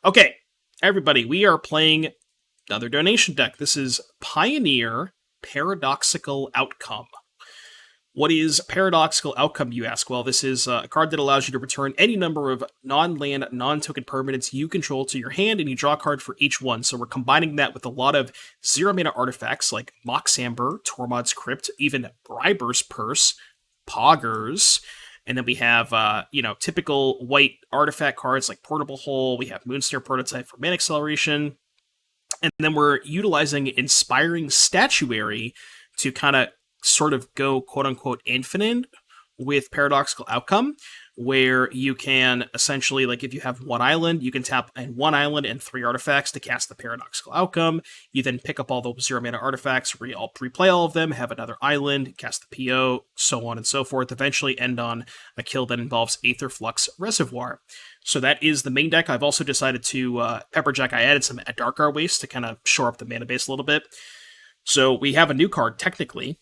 Okay, everybody, we are playing another donation deck. This is Pioneer Paradoxical Outcome. What is Paradoxical Outcome, you ask? Well, this is a card that allows you to return any number of non-land, non-token permanents you control to your hand, and you draw a card for each one. So we're combining that with a lot of zero-mana artifacts like Mox Amber, Tormod's Crypt, even Briber's Purse, Poggers, and then we have, typical white artifact cards like Portable Hole. We have Moonsnare Prototype for mana acceleration. And then we're utilizing Inspiring Statuary to kind of sort of go quote-unquote infinite with Paradoxical Outcome, where you can essentially, like, if you have one island, you can tap in one island and 3 artifacts to cast the Paradoxical Outcome. You then pick up all the zero-mana artifacts, replay all of them, have another island, cast the PO, so on and so forth, eventually end on a kill that involves Aetherflux Reservoir. So that is the main deck. I've also decided to Pepperjack. I added some Adarkar Wastes to kind of shore up the mana base a little bit. So we have a new card, technically.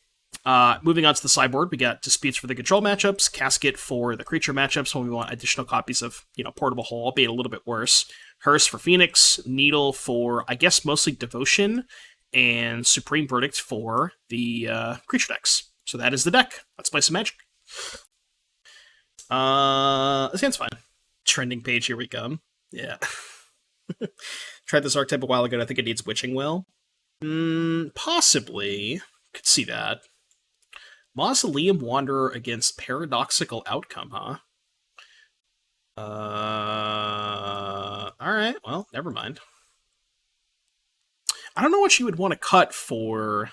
Moving on to the sideboard, we got Disputes for the control matchups, Casket for the creature matchups when we want additional copies of, Portable Hole, albeit a little bit worse, Hearse for Phoenix, Needle for, I guess, mostly Devotion, and Supreme Verdict for the creature decks. So that is the deck. Let's play some Magic. This hand's fine. Trending page, here we come. Yeah. Tried this archetype a while ago, and I think it needs Witching Well. Possibly. Could see that. Mausoleum Wanderer against Paradoxical Outcome, huh? Alright, well, never mind. I don't know what you would want to cut for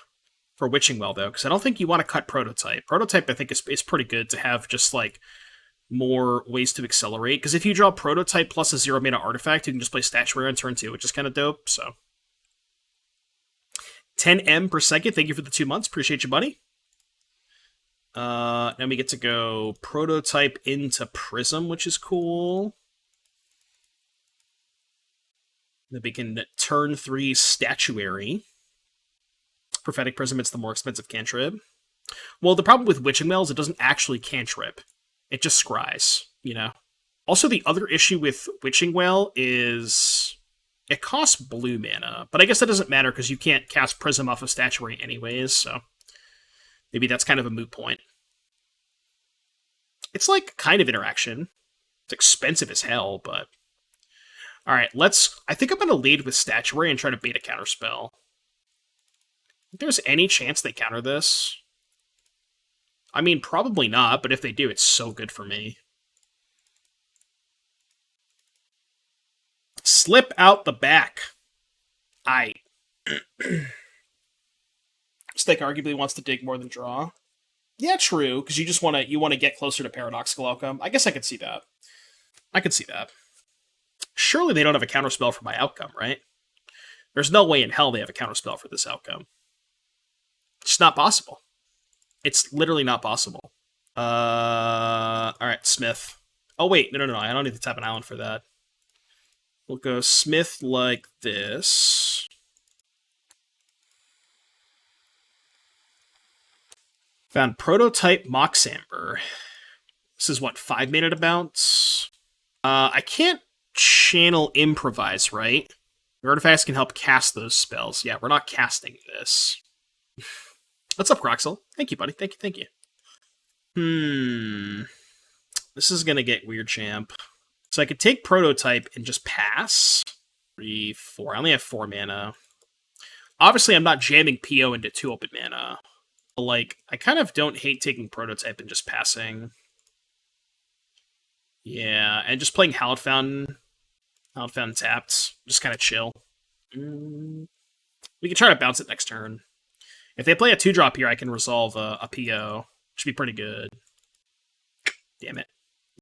Witching Well, though, because I don't think you want to cut Prototype. Prototype, I think, is pretty good to have just, like, more ways to accelerate, because if you draw Prototype plus a 0-mana artifact, you can just play Statuary on turn 2, which is kind of dope, so. 10M per second, thank you for the 2 months, appreciate you, buddy. Then we get to go Prototype into Prism, which is cool. Then we can turn 3 Statuary. Prophetic Prism, it's the more expensive cantrip. Well, the problem with Witching Well is it doesn't actually cantrip. It just scries, Also, the other issue with Witching Well is it costs blue mana, but I guess that doesn't matter because you can't cast Prism off of Statuary anyways, so maybe that's kind of a moot point. It's like kind of interaction. It's expensive as hell, but alright, I think I'm going to lead with Statuary and try to bait a counterspell. If there's any chance they counter this, I mean, probably not, but if they do, it's so good for me. Slip out the back. This deck arguably wants to dig more than draw. Yeah, true, because you want to get closer to Paradoxical Outcome. I guess I could see that. Surely they don't have a counterspell for my outcome, right? There's no way in hell they have a counterspell for this outcome. It's not possible. It's literally not possible. Alright, Smith. Oh, wait, no, I don't need to tap an island for that. We'll go Smith like this. Found Prototype Mox Amber. This is what, 5 mana to bounce? I can't channel Improvise, right? Your artifacts can help cast those spells. Yeah, we're not casting this. What's up, Croxel? Thank you, buddy. Thank you. This is gonna get weird, champ. So I could take Prototype and just pass. 3, 4. I only have 4 mana. Obviously, I'm not jamming PO into 2 open mana. But, like, I kind of don't hate taking Prototype and just passing. Yeah, and just playing Hallowed Fountain. Hallowed Fountain tapped. Just kind of chill. We can try to bounce it next turn. If they play a 2-drop here, I can resolve a PO. Should be pretty good. Damn it.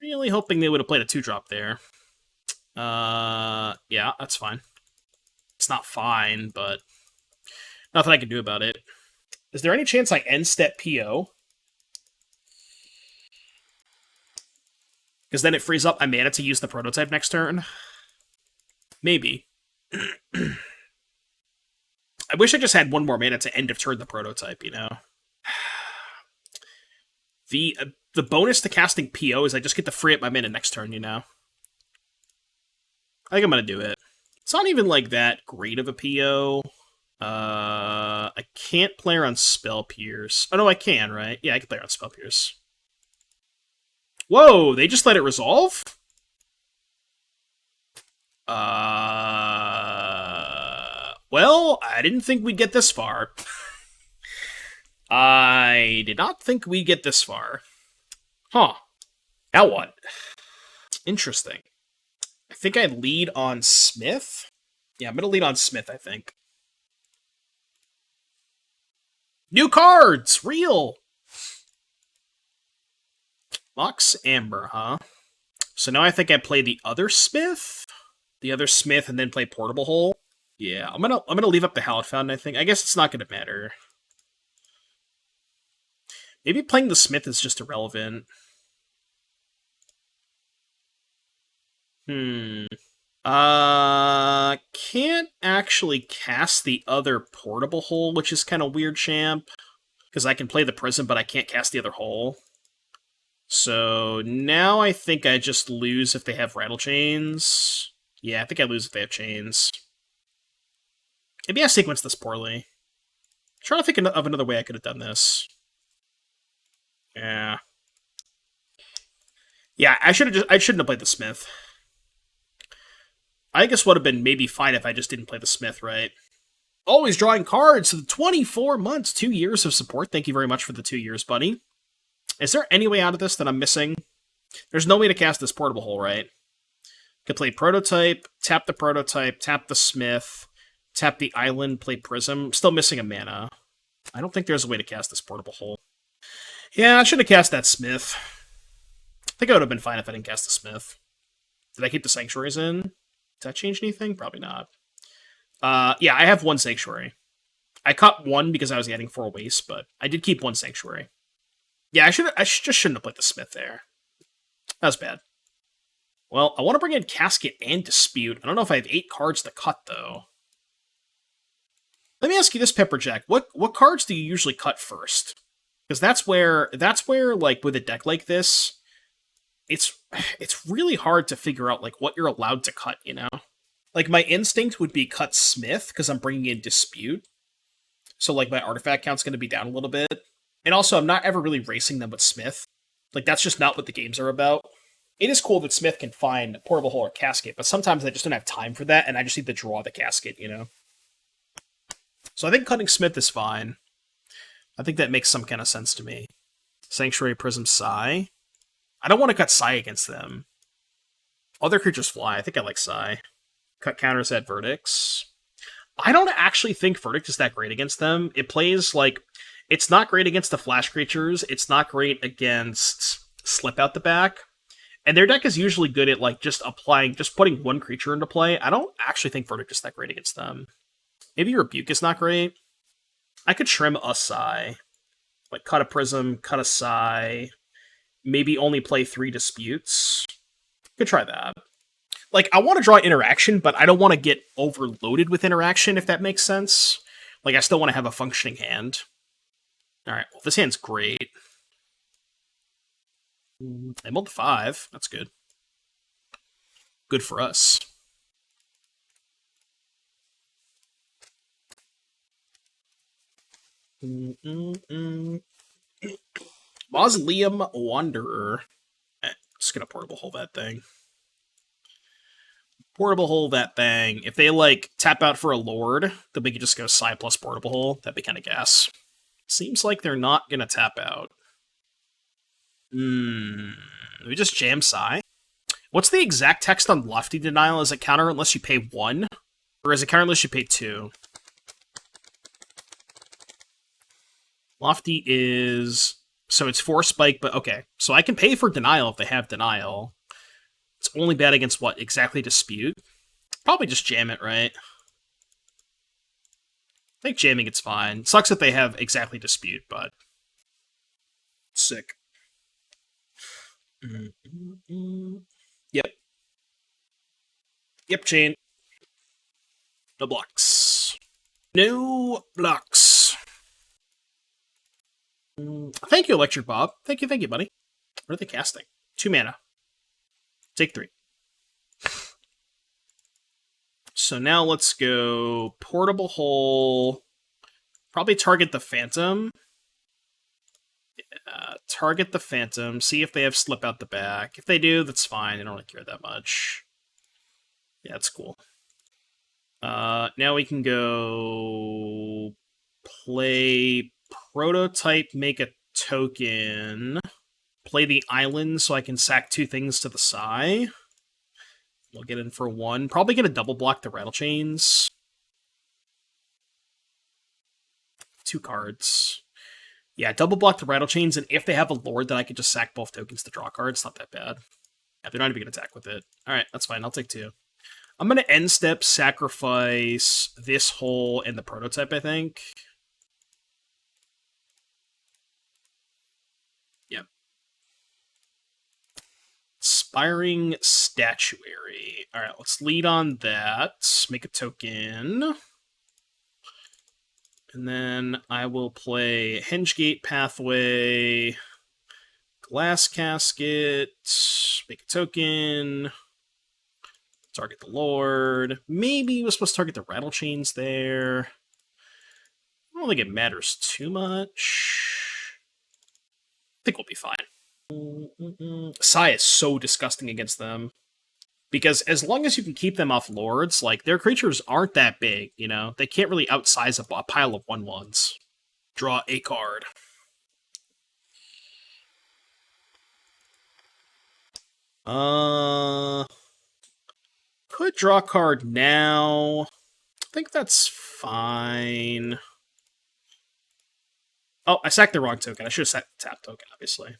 Really hoping they would have played a 2-drop there. Yeah, that's fine. It's not fine, but nothing I can do about it. Is there any chance I end step PO? Because then it frees up my mana to use the Prototype next turn? Maybe. I wish I just had 1 more mana to end of turn the Prototype, The bonus to casting PO is I just get to free up my mana next turn, think I'm gonna do it. It's not even like that great of a PO. I can't play her on Spell Pierce. Oh no, I can, right? Yeah, I can play her on Spell Pierce. Whoa, they just let it resolve? Well, I didn't think we'd get this far. I did not think we'd get this far. Huh. Now what? Interesting. I think I'd lead on Smith. Yeah, I'm gonna lead on Smith, I think. New cards! Real! Mox Amber, huh? So now I think I play the other Smith? The other Smith and then play Portable Hole? Yeah, I'm gonna leave up the Hallowed Fountain, I think. I guess it's not gonna matter. Maybe playing the Smith is just irrelevant. Can't actually cast the other Portable Hole, which is kind of weird, champ. Because I can play the Prism, but I can't cast the other hole. So now I think I just lose if they have Rattle Chains. Yeah, I think I lose if they have Chains. Maybe I sequence this poorly. I'm trying to think of another way I could have done this. Yeah. Yeah, I shouldn't have played the Smith. I guess would have been maybe fine if I just didn't play the Smith, right? Always drawing cards to the 24 months, 2 years of support. Thank you very much for the 2 years, buddy. Is there any way out of this that I'm missing? There's no way to cast this Portable Hole, right? Could play Prototype, tap the Smith, tap the Island, play Prism. Still missing a mana. I don't think there's a way to cast this Portable Hole. Yeah, I should have cast that Smith. I think it would have been fine if I didn't cast the Smith. Did I keep the Sanctuaries in? Did that change anything? Probably not. Yeah, I have one Sanctuary. I cut one because I was adding 4 waste, but I did keep one Sanctuary. Yeah, I just shouldn't have played the Smith there. That was bad. Well, I want to bring in Casket and Dispute. I don't know if I have 8 cards to cut, though. Let me ask you this, Pepperjack. What cards do you usually cut first? Because that's where, like, with a deck like this, it's really hard to figure out, like, what you're allowed to cut, you know? Like, my instinct would be cut Smith, because I'm bringing in Dispute. So, like, my artifact count's going to be down a little bit. And also, I'm not ever really racing them with Smith. Like, that's just not what the games are about. It is cool that Smith can find Portable Hole or Casket, but sometimes I just don't have time for that, and I just need to draw the Casket, you know? So I think cutting Smith is fine. I think that makes some kind of sense to me. Sanctuary, Prism, Psy. I don't want to cut Psy against them. Other creatures fly. I think I like Psy. Cut counters at Verdicts. I don't actually think Verdict is that great against them. It plays, like... It's not great against the flash creatures. It's not great against Slip Out the Back. And their deck is usually good at, like, just putting one creature into play. I don't actually think Verdict is that great against them. Maybe Rebuke is not great. I could trim a Psy. Like, cut a Prism, cut a Psy. Maybe only play 3 Disputes. Could try that. Like, I want to draw interaction, but I don't want to get overloaded with interaction, if that makes sense. Like, I still want to have a functioning hand. Alright, well, this hand's great. I mulled 5. That's good. Good for us. Mausoleum Wanderer. Just gonna Portable Hole that thing. Portable Hole that thing. If they, like, tap out for a Lord, then we could just go Psy plus Portable Hole. That'd be kind of gas. Seems like they're not gonna tap out. We just jam Psy. What's the exact text on Lofty Denial? Is it counter unless you pay 1? Or is it counter unless you pay 2? Lofty is... So it's 4 spike, but okay. So I can pay for Denial if they have Denial. It's only bad against what? Exactly Dispute? Probably just jam it, right? I think jamming it's fine. Sucks that they have Exactly Dispute, but... Sick. Yep. Yep, chain. No blocks. No blocks. Thank you, Electric Bob. Thank you, buddy. What are they casting? 2 mana. Take 3. So now let's go Portable Hole. Probably target the Phantom. Target the Phantom. See if they have Slip out the back. If they do, that's fine. I don't really care that much. Yeah, that's cool. Now we can go play Prototype, make a token. Play the island so I can sack 2 things to the side. We'll get in for 1. Probably gonna double block the Rattle Chains. 2 cards. Yeah, double block the Rattle Chains, and if they have a Lord, then I could just sack both tokens to draw cards. Not that bad. Yeah, they're not even gonna attack with it. Alright, that's fine. I'll take 2. I'm gonna end step sacrifice this hole and the Prototype, I think. Yep. Inspiring Statuary. Alright, let's lead on that. Make a token. And then I will play Hengegate Pathway, Glass Casket, make a token, target the Lord. Maybe we're supposed to target the Rattle Chains there. I don't think it matters too much. I think we'll be fine. Sai is so disgusting against them. Because as long as you can keep them off Lords, like, their creatures aren't that big, you know? They can't really outsize a pile of 1/1s. Draw a card. Could draw a card now. I think that's fine. Oh, I sacked the wrong token. I should have sacked the tap token, obviously.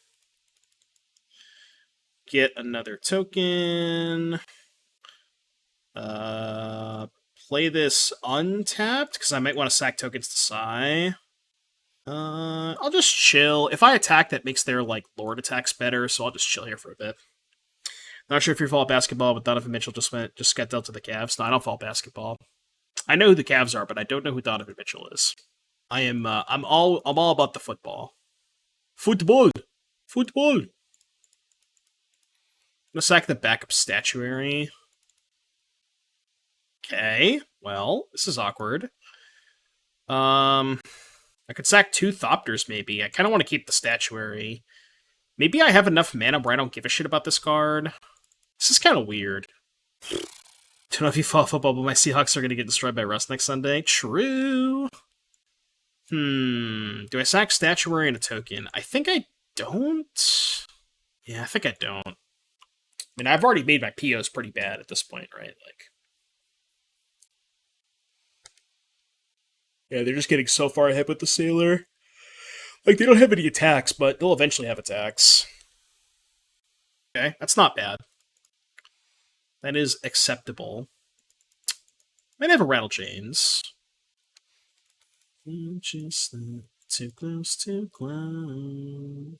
Get another token. Play this untapped, because I might want to sack tokens to Sai. I'll just chill. If I attack, that makes their, like, Lord attacks better, so I'll just chill here for a bit. Not sure if you follow basketball, but Donovan Mitchell just got dealt to the Cavs. No, I don't follow basketball. I know who the Cavs are, but I don't know who Donovan Mitchell is. I'm all about the football. Football! Football! I'm gonna sack the backup statuary. Okay, well, this is awkward. I could sack 2 Thopters, maybe. I kind of want to keep the statuary. Maybe I have enough mana where I don't give a shit about this card. This is kind of weird. Don't know if you follow football, but my Seahawks are going to get destroyed by Rust next Sunday. True. Do I sack statuary and a token? I think I don't. Yeah, I think I don't. I mean, I've already made my POs pretty bad at this point, right? Like, yeah, they're just getting so far ahead with the Sailor. Like, they don't have any attacks, but they'll eventually have attacks. Okay, that's not bad. That is acceptable. Might have a Rattle Chains. Just too close, too close.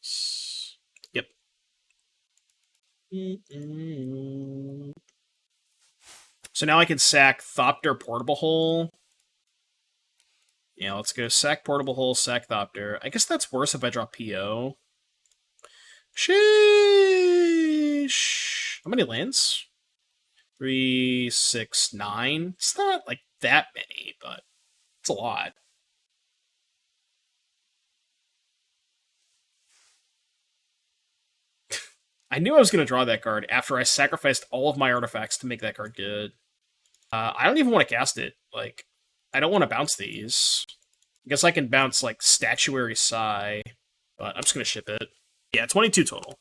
Yep. So now I can sack Thopter Portable Hole. Yeah, let's go sack Portable Hole, sack Thopter. I guess that's worse if I draw PO. Sheesh. How many lands? 3, 6, 9. It's not, like, that many, but it's a lot. I knew I was going to draw that card after I sacrificed all of my artifacts to make that card good. I don't even want to cast it. Like, I don't want to bounce these. I guess I can bounce, like, Statuary Sai, but I'm just going to ship it. Yeah, 22 total.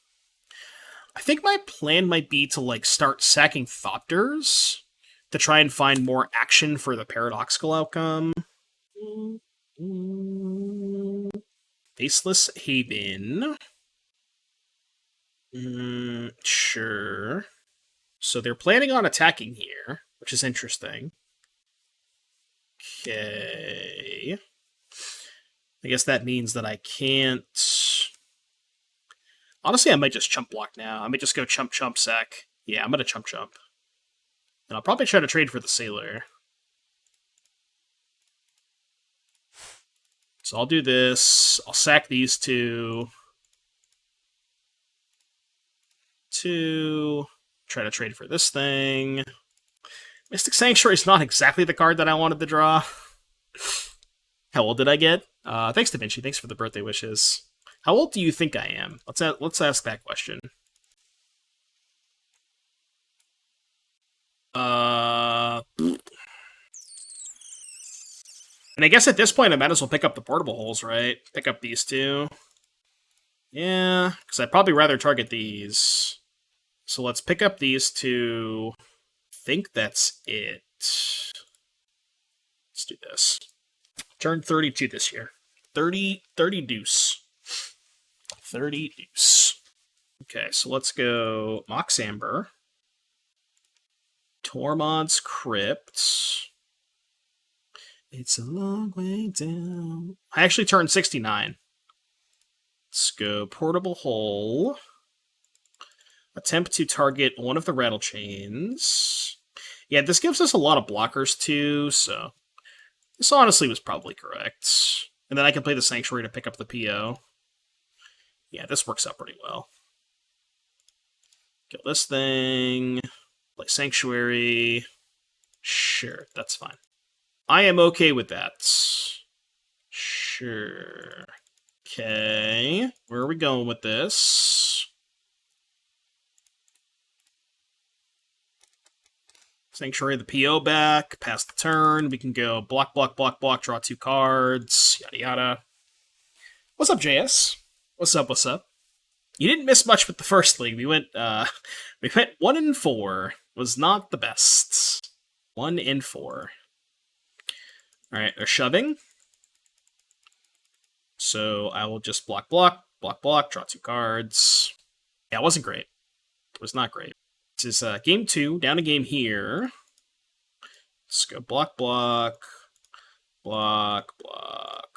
I think my plan might be to, like, start sacking Thopters to try and find more action for the Paradoxical Outcome. Faceless Haven. Sure. So they're planning on attacking here, which is interesting. Okay. I guess that means that I can't... Honestly, I might just chump block now. I might just go chump sack. Yeah, I'm gonna chump. And I'll probably try to trade for the Sailor. So I'll do this. I'll sack these 2. Try to trade for this thing. Mystic Sanctuary is not exactly the card that I wanted to draw. How old did I get? Thanks, Da Vinci. Thanks for the birthday wishes. How old do you think I am? Let's ask that question. And I guess at this point I might as well pick up the portable holes, right? Pick up these two. Yeah, because I'd probably rather target these. So let's pick up these two. I think that's it. Let's do this. Turned 32 this year. 30 deuce. 30 deuce. Okay, so let's go Mox Amber. Tormod's Crypt. It's a long way down. I actually turned 69. Let's go Portable Hole. Attempt to target one of the rattle chains. Yeah, this gives us a lot of blockers too, so this honestly was probably correct. And then I can play the Sanctuary to pick up the PO. Yeah, this works out pretty well. Kill this thing. Play Sanctuary. Sure, that's fine. I am okay with that. Sure. Okay, where are we going with this? Sanctuary the PO back, pass the turn. We can go block, block, block, block, draw 2 cards, yada yada. What's up, JS? What's up, what's up? You didn't miss much with the first league. We went 1-4. Was not the best. 1-4. Alright, they're shoving. So I will just block, block, block, block, draw 2 cards. Yeah, it wasn't great. It was not great. This is game 2, down a game here. Let's go block, block, block, block.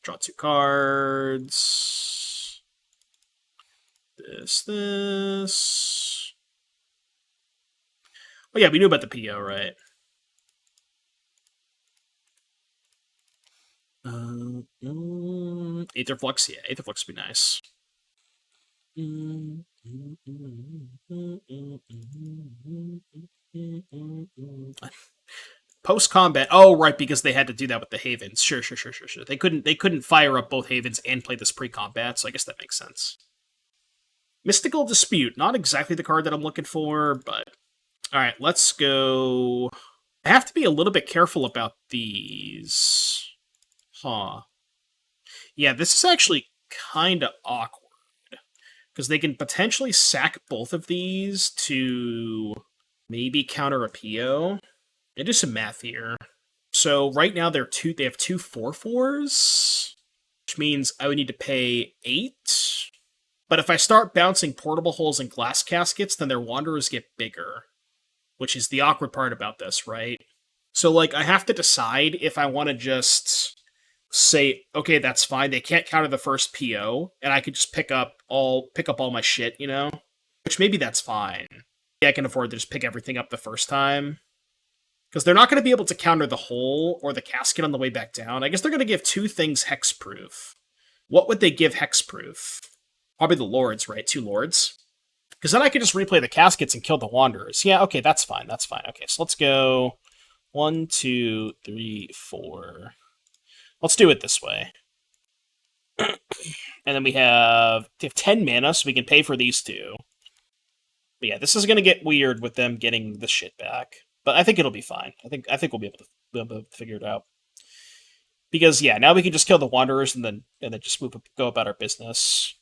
Draw 2 cards. This. Oh yeah, we knew about the PO, right? Aetherflux, yeah, Aetherflux would be nice. Post combat. Oh, right, because they had to do that with the Havens. Sure. They couldn't fire up both Havens and play this pre-combat, so I guess that makes sense. Mystical Dispute, not exactly the card that I'm looking for, but all right, let's go. I have to be a little bit careful about these. Huh. Yeah, this is actually kind of awkward. Because they can potentially sack both of these to maybe counter a PO. And do some math here. So right now they have two 4/4s, which means I would need to pay 8. But if I start bouncing portable holes and glass caskets, then their wanderers get bigger. Which is the awkward part about this, right? So like I have to decide if I want to just say, okay, that's fine. They can't counter the first PO, and I could just pick up all my shit, you know? Which maybe that's fine. Yeah, I can afford to just pick everything up the first time. Because they're not going to be able to counter the hole or the casket on the way back down. I guess they're going to give 2 things hexproof. What would they give hexproof? Probably the lords, right? 2 lords. Because then I could just replay the caskets and kill the wanderers. Yeah, okay, that's fine. That's fine. Okay, so let's go 1, 2, 3, 4. Let's do it this way. And then they have 10 mana, so we can pay for these 2. But yeah, this is going to get weird with them getting the shit back. But I think it'll be fine. I think we'll be able to figure it out. Because yeah, now we can just kill the wanderers and then just go about our business.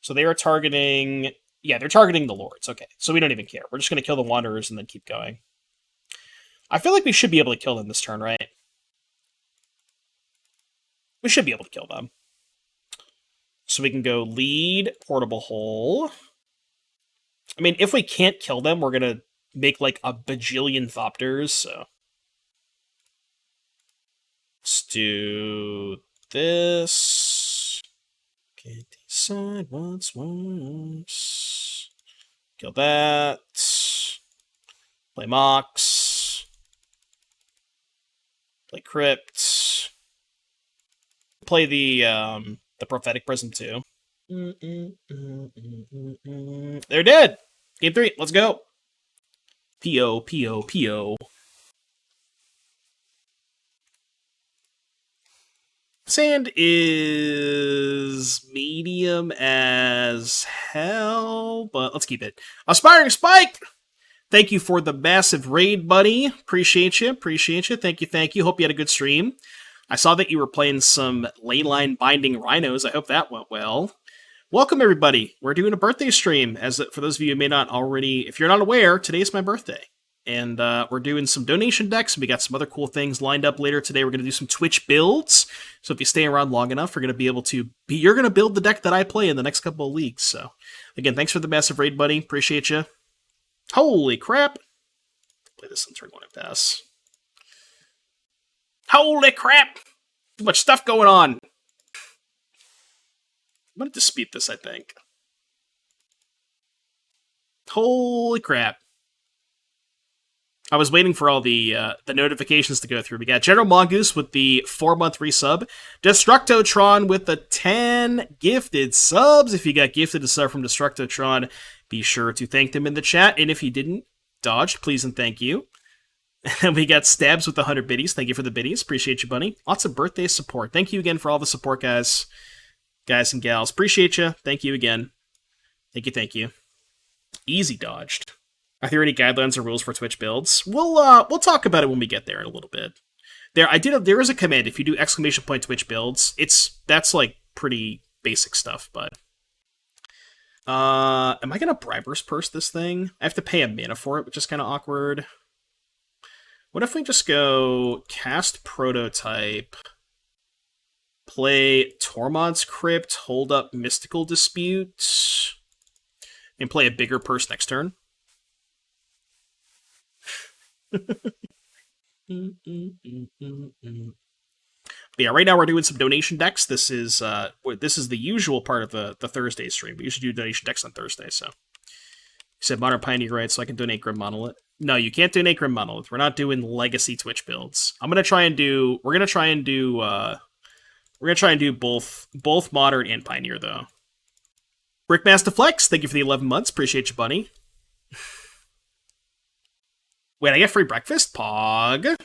So they are targeting. Yeah, they're targeting the lords. Okay, so we don't even care. We're just going to kill the wanderers and then keep going. I feel like we should be able to kill them this turn, right? We should be able to kill them. So we can go lead, portable hole. I mean, if we can't kill them, we're going to make like a bajillion Thopters, so. Let's do this. Can't decide what's worse. Kill that. Play Mox. Play Crypt. Play the Prophetic Prism too. They're dead! Game 3, let's go! P.O. P.O. P.O. Sand is medium as hell, but let's keep it. Aspiring Spike! Thank you for the massive raid, buddy. Appreciate you. Thank you. Hope you had a good stream. I saw that you were playing some Leyline Binding Rhinos. I hope that went well. Welcome, everybody. We're doing a birthday stream. For those of you who may not already, if you're not aware, today's my birthday. And we're doing some donation decks. We got some other cool things lined up later today. We're going to do some Twitch builds. So if you stay around long enough, we're going to be able to you're going to build the deck that I play in the next couple of leagues. So again, thanks for the massive raid, buddy. Appreciate you. Holy crap. Play this on turn 1 and pass. Holy crap. Too much stuff going on. I'm going to dispute this, I think. Holy crap. I was waiting for all the notifications to go through. We got General Mongoose with the 4-month resub. Destructotron with the 10 gifted subs. If you got gifted a sub from Destructotron, be sure to thank them in the chat. And if you didn't, dodged, please and thank you. And we got Stabs with the 100 biddies. Thank you for the biddies. Appreciate you, buddy. Lots of birthday support. Thank you again for all the support, guys and gals. Appreciate you. Thank you again. Thank you. Easy dodged. Are there any guidelines or rules for Twitch builds? We'll talk about it when we get there in a little bit. There is a command if you do ! Twitch builds. That's like pretty basic stuff, but am I gonna Briber's Purse this thing? I have to pay a mana for it, which is kind of awkward. What if we just go cast Prototype, play Tormod's Crypt, hold up Mystical Dispute, and play a bigger purse next turn? But yeah, right now we're doing some donation decks. This is the usual part of the Thursday stream. We usually do donation decks on Thursday, so. You said Modern Pioneer, right? So I can donate Grim Monolith. No, you can't donate Grim Monolith. We're not doing legacy Twitch builds. We're gonna try and do both Modern and Pioneer though. Brickmaster Flex, thank you for the 11 months. Appreciate you, buddy. Wait, I get free breakfast? Pog.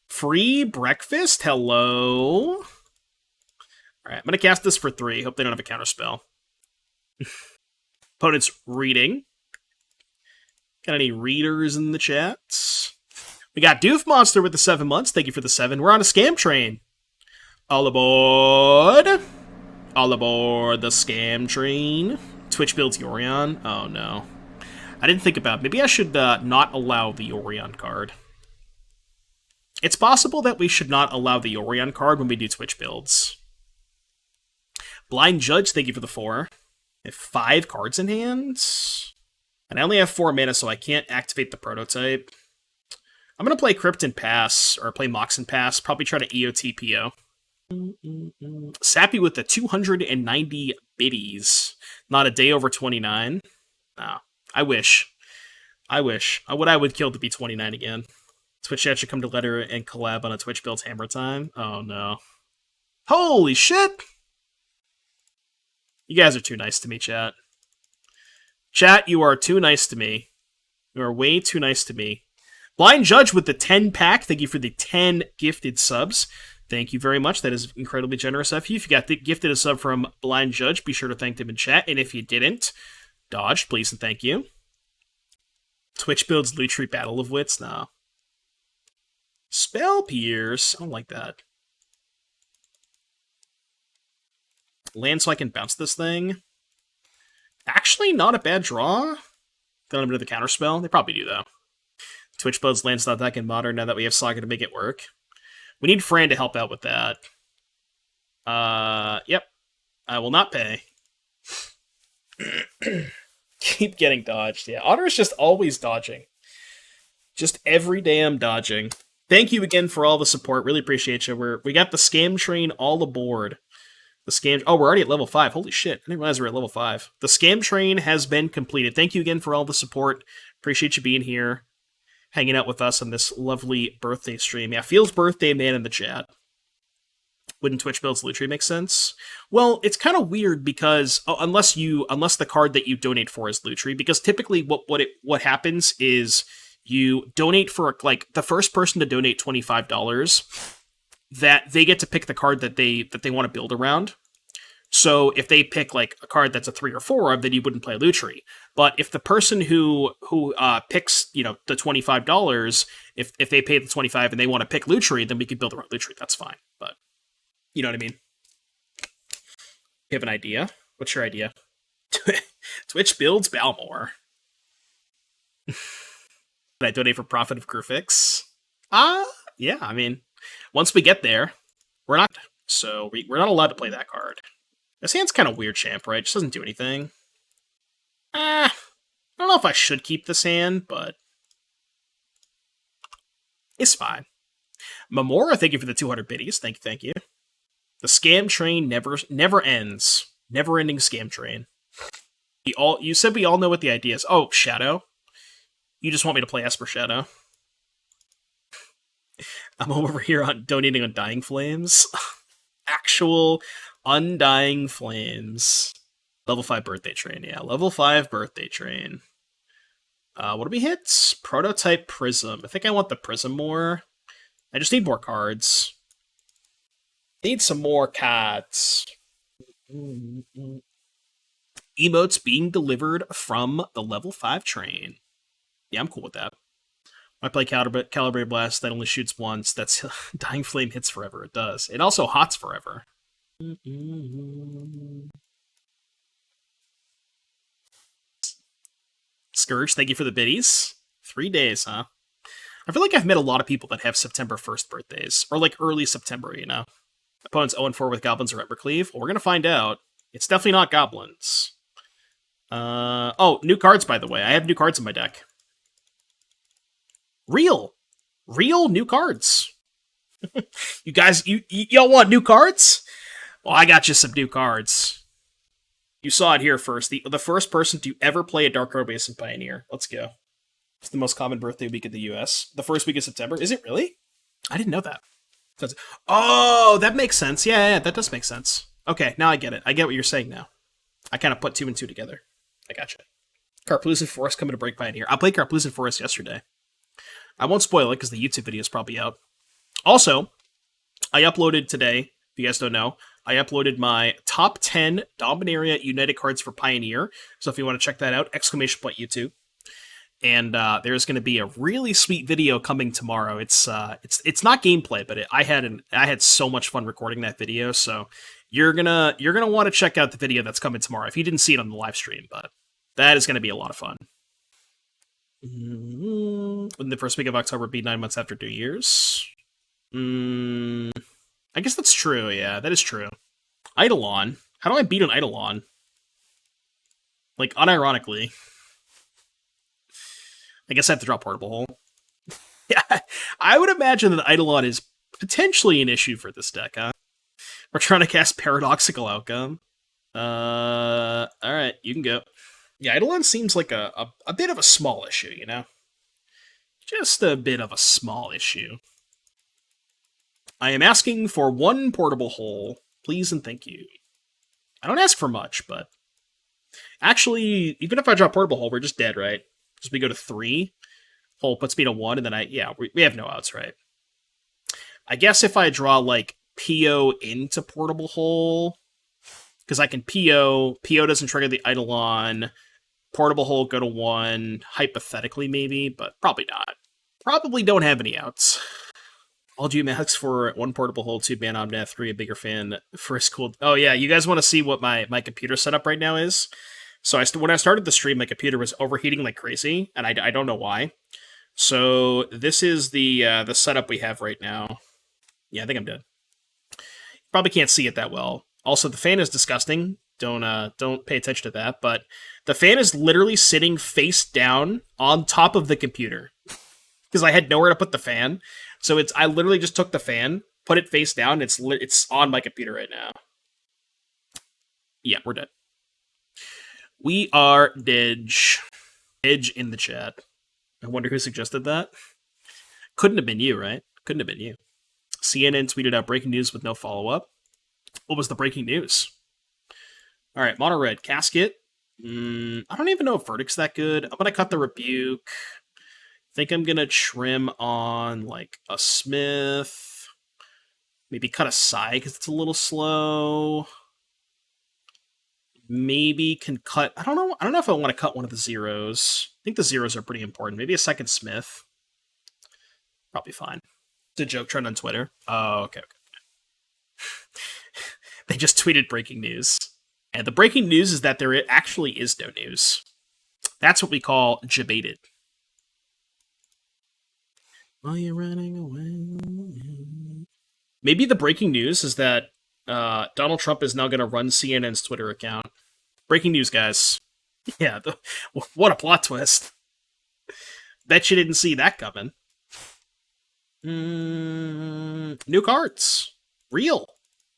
Free breakfast? Hello? Alright, I'm gonna cast this for 3. Hope they don't have a counterspell. Opponent's reading. Got any readers in the chat? We got Doof Monster with the 7 months. Thank you for the 7. We're on a scam train. All aboard. All aboard the scam train. Twitch builds Yorion. Oh no. I didn't think about it. Maybe I should not allow the Yorion card. It's possible that we should not allow the Yorion card when we do Twitch builds. Blind Judge, thank you for the 4. I have 5 cards in hand. And I only have 4 mana, so I can't activate the Prototype. I'm going to play Crypt and pass, or play Mox and pass. Probably try to EOT PO. Sappy with the 290 biddies. Not a day over 29. No. I wish. I would kill to be 29 again. Twitch chat should come to letter and collab on a Twitch builds Hammer Time. Oh no. Holy shit! You guys are too nice to me, chat. Chat, you are too nice to me. You are way too nice to me. Blind Judge with the 10 pack. Thank you for the 10 gifted subs. Thank you very much. That is incredibly generous of you. If you got gifted a sub from Blind Judge, be sure to thank them in chat. And if you didn't, dodge, please and thank you. Twitch builds Loot Tree Battle of Wits? No. Spell Pierce? I don't like that. Land so I can bounce this thing. Actually, not a bad draw. Don't have another counterspell. They probably do, though. Twitch builds lands not that in Modern now that we have Saga to make it work. We need Fran to help out with that. Yep. I will not pay. Keep getting dodged. Yeah, Otter is just always dodging. Just every damn dodging. Thank you again for all the support. Really appreciate you. We got the scam train all aboard. The scam... Oh, we're already at level 5. Holy shit. I didn't realize we're at level 5. The scam train has been completed. Thank you again for all the support. Appreciate you being here. Hanging out with us on this lovely birthday stream. Yeah, Feels birthday man in the chat. Wouldn't Twitch builds Loot Tree make sense? Well, it's kind of weird because unless the card that you donate for is Loot Tree, because typically what happens is you donate for, like, the first person to donate $25, that they get to pick the card that they want to build around. So if they pick, like, a card that's a 3 or 4 of, then you wouldn't play Lutri. But if the person who picks, you know, the $25, if they pay the 25 and they want to pick Lutri, then we can build around Lutri. That's fine. But you know what I mean? You have an idea? What's your idea? Twitch builds Balmor. Did I donate for profit of Grufix? Yeah, I mean, once we get there, we're not not allowed to play that card. This hand's kind of weird, champ, right? It just doesn't do anything. I don't know if I should keep this hand, but it's fine. Mamora, thank you for the 200 biddies. Thank you. The scam train never ends. Never-ending scam train. You said we all know what the idea is. Oh, Shadow. You just want me to play Esper Shadow. I'm over here on donating on Dying Flames. Actual Undying Flames. Level 5 birthday train, yeah. Level 5 birthday train. What do we hit? Prototype Prism. I think I want the Prism more. I just need more cards. Need some more cards. Emotes being delivered from the level 5 train. Yeah, I'm cool with that. I play Calibrated Blast that only shoots once. That's Dying Flame hits forever. It does. It also hots forever. Scourge, thank you for the biddies. 3 days, huh? I feel like I've met a lot of people that have September 1st birthdays. Or like early September, you know? Opponents 0-4 with Goblins or Embercleave. Well, we're going to find out. It's definitely not Goblins. Oh, new cards, by the way. I have new cards in my deck. Real new cards. You guys, y'all want new cards? Well, I got you some new cards. You saw it here first. The first person to ever play a Adarkar Wastes in Pioneer. Let's go. It's the most common birthday week in the US. The first week of September. Is it really? I didn't know that. Oh, that makes sense. Yeah, that does make sense. Okay, now I get it. I get what you're saying now. I kind of put 2 and 2 together. I gotcha. Carplusen Forest coming to break Pioneer. I played Carplusen Forest yesterday. I won't spoil it because the YouTube video is probably out. Also, I uploaded today, if you guys don't know, I uploaded my top 10 Dominaria United cards for Pioneer. So if you want to check that out, !YouTube. And there's going to be a really sweet video coming tomorrow. It's not gameplay, but I had so much fun recording that video. So you're gonna want to check out the video that's coming tomorrow if you didn't see it on the live stream. But that is going to be a lot of fun. Wouldn't the first week of October be 9 months after New Year's? I guess that's true. Yeah, that is true. Eidolon. How do I beat an Eidolon? Like unironically. I guess I have to draw Portable Hole. Yeah, I would imagine that Eidolon is potentially an issue for this deck, huh? We're trying to cast Paradoxical Outcome. Alright, you can go. Yeah, Eidolon seems like a bit of a small issue, you know? Just a bit of a small issue. I am asking for 1 Portable Hole. Please and thank you. I don't ask for much, but... Actually, even if I draw Portable Hole, we're just dead, right? Because we go to 3, Hole puts me to 1, and then we have no outs, right? I guess if I draw, like, PO into Portable Hole, because I can PO doesn't trigger the Eidolon, Portable Hole go to 1, hypothetically maybe, but probably not. Probably don't have any outs. All Max for 1 Portable Hole, 2 Ban Omnath, 3 a bigger fan, first cool... Oh yeah, you guys want to see what my computer setup right now is? So when I started the stream, my computer was overheating like crazy, and I don't know why. So this is the setup we have right now. Yeah, I think I'm dead. Probably can't see it that well. Also, the fan is disgusting. Don't pay attention to that. But the fan is literally sitting face down on top of the computer because I had nowhere to put the fan. So I literally just took the fan, put it face down. It's on my computer right now. Yeah, we're dead. We are dead. Edge in the chat. I wonder who suggested that. Couldn't have been you, right? Couldn't have been you. CNN tweeted out breaking news with no follow-up. What was the breaking news? All right, Mono Red Casket. I don't even know if Verdict's that good. I'm going to cut the Rebuke. think I'm gonna trim on like a Smith. Maybe cut a Sai because it's a little slow. Maybe can cut. I don't know. I don't know if I want to cut one of the zeros. I think the zeros are pretty important. Maybe a second Smith. Probably fine. It's a joke trend on Twitter. Oh, okay. They just tweeted breaking news. And the breaking news is that there actually is no news. That's what we call jebaited. While you're running away. Maybe the breaking news is that Donald Trump is now going to run CNN's Twitter account. Breaking news, guys. Yeah, what a plot twist. Bet you didn't see that coming. New cards. Real.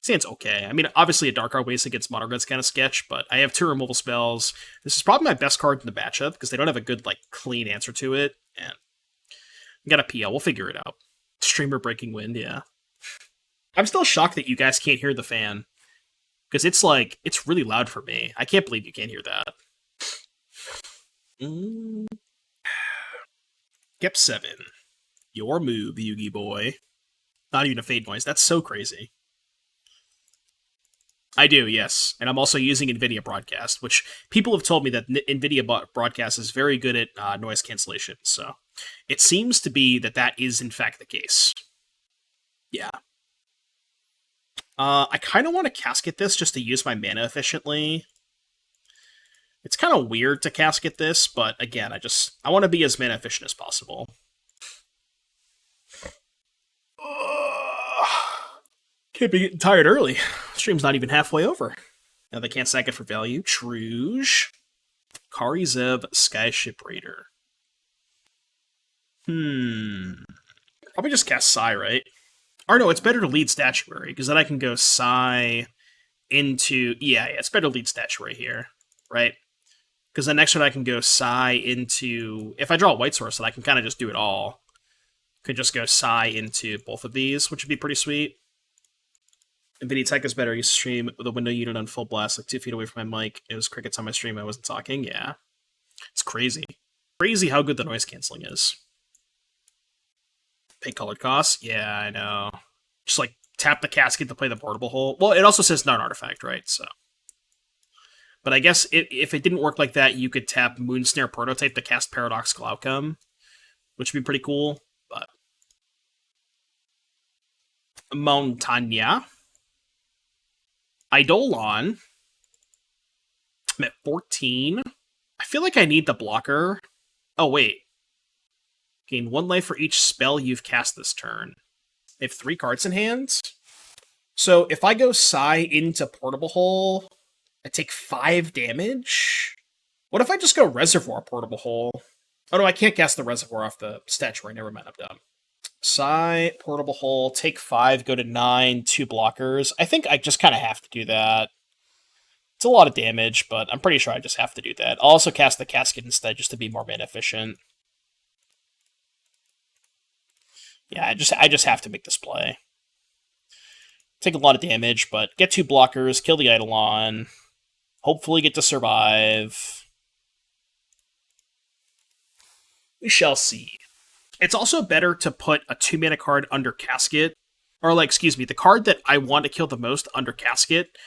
Seems okay. I mean, obviously a Adarkar Wastes against Mono Red's kind of sketch, but I have 2 removal spells. This is probably my best card in the matchup, because they don't have a good, like, clean answer to it, and we got a PL. We'll figure it out. Streamer breaking wind, yeah. I'm still shocked that you guys can't hear the fan, because it's, like, it's really loud for me. I can't believe you can't hear that. Gep 7. Your move, Yugi boy. Not even a fade noise. That's so crazy. I do, yes. And I'm also using NVIDIA Broadcast, which people have told me that NVIDIA Broadcast is very good at noise cancellation. So it seems to be that that is, in fact, the case. Yeah. I kind of want to casket this just to use my mana efficiently. It's kind of weird to casket this, but again, I want to be as mana efficient as possible. Can't be getting tired early. Stream's not even halfway over. Now they can't sack it for value. Truge. Kari Zev, Skyship Raider. Probably just cast Sai, right? Or no, it's better to lead Statuary, because then I can go Sai into... Yeah, it's better to lead Statuary here, right? Because then next one I can go Sai into... If I draw a white source, then I can kind of just do it all. Could just go Sai into both of these, which would be pretty sweet. NVIDIA Tech is better. You stream with a window unit on full blast, like 2 feet away from my mic. It was crickets on my stream. I wasn't talking. Yeah. It's crazy. Crazy how good the noise canceling is. Pay colored costs? Yeah, I know. Just like tap the casket to play the portable hole. Well, it also says non-artifact, right? So. But I guess if it didn't work like that, you could tap Moonsnare Prototype to cast Paradoxical Outcome, which would be pretty cool. But Montagna. Eidolon. I'm at 14. I feel like I need the blocker. Oh, wait. Gain 1 life for each spell you've cast this turn. I have 3 cards in hand. So if I go Sai into Portable Hole, I take 5 damage? What if I just go Reservoir Portable Hole? Oh no, I can't cast the Reservoir off the Statuary. Never mind, I'm done. Sai, Portable Hole, take 5, go to 9, 2 blockers. I think I just kind of have to do that. It's a lot of damage, but I'm pretty sure I just have to do that. I'll also cast the Casket instead, just to be more mana efficient. Yeah, I just have to make this play. Take a lot of damage, but get 2 blockers, kill the Eidolon, hopefully get to survive. We shall see. It's also better to put a 2-mana card under Casket, or like, excuse me, the card that I want to kill the most under Casket,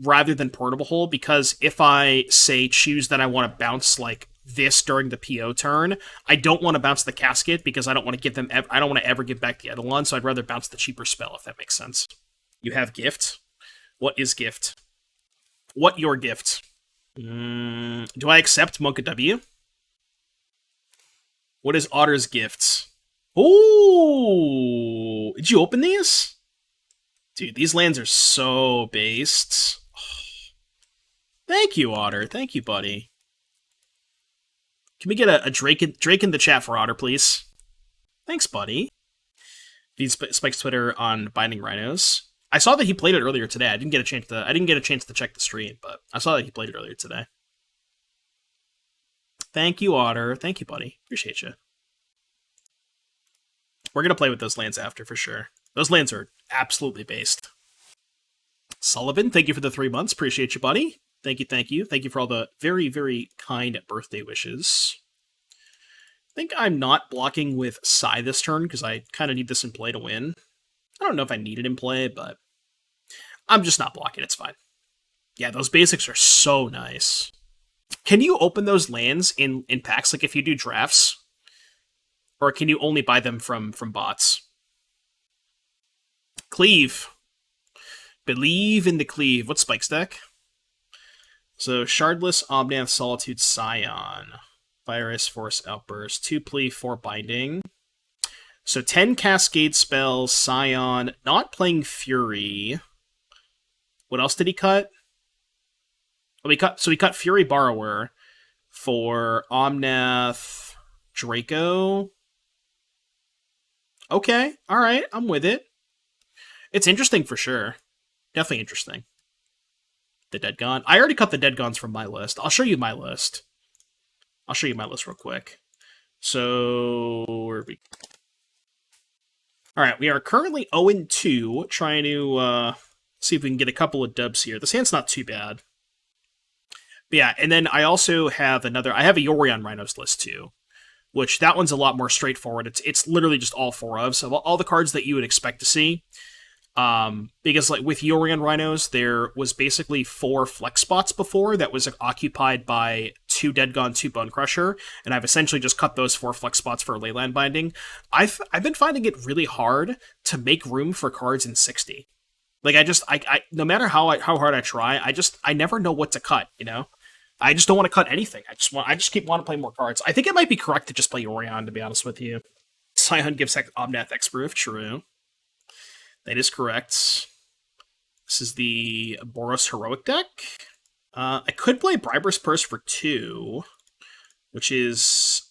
rather than Portable Hole, because if I, say, choose that I want to bounce, like, this during the PO turn, I don't want to bounce the Casket, because I don't want to give them, I don't want to ever give back the Eidolon, so I'd rather bounce the cheaper spell, if that makes sense. You have Gift. What is Gift? What your gift? Do I accept Monka W? What is Otter's Gift? Ooh! Did you open these? Dude, these lands are so based. Thank you, Otter. Thank you, buddy. Can we get a Drake in the chat for Otter, please? Thanks, buddy. Feed Spike's Twitter on Binding Rhinos. I saw that he played it earlier today. I didn't get a chance to check the stream, but I saw that he played it earlier today. Thank you, Otter. Thank you, buddy. Appreciate you. We're gonna play with those lands after, for sure. Those lands are absolutely based. Sullivan, thank you for the 3 months. Appreciate you, buddy. Thank you, thank you. Thank you for all the very, very kind birthday wishes. think I'm not blocking with Psy this turn, because I kind of need this in play to win. I don't know if I need it in play, but I'm just not blocking. It's fine. Yeah, those basics are so nice. Can you open those lands in packs, like if you do drafts? Or can you only buy them from bots? Cleave. Believe in the Cleave. What's Spike's deck? So, Shardless, Omnath, Solitude, Scion. Virus, Force, Outburst. 2 Plea, 4 Binding. So 10 Cascade spells, Scion, not playing Fury. What else did he cut? Oh, he cut Fury Borrower for Omnath, Draco. Okay, alright, I'm with it. It's interesting for sure. Definitely interesting. The Dead Gone. I already cut the Dead Gones from my list. I'll show you my list. I'll show you my list real quick. So, where are we? Alright, we are currently 0-2, trying to see if we can get a couple of dubs here. This hand's not too bad. But yeah, and then I also have I have a Yorion Rhinos list too, which that one's a lot more straightforward. It's literally just all 4 ofs, so all the cards that you would expect to see. Because like with Yorion Rhinos, there was basically 4 flex spots before that was occupied by 2 Dead Gone, 2 Bone Crusher, and I've essentially just cut those 4 flex spots for Leyland Binding. I've been finding it really hard to make room for cards in 60. Like I no matter how hard I try, I never know what to cut, you know? I just don't want to cut anything. I just keep wanting to play more cards. I think it might be correct to just play Yorion, to be honest with you. Scion gives Omnath X-Proof, true. That is correct. This is the Boros Heroic deck. I could play Briber's Purse for 2, which is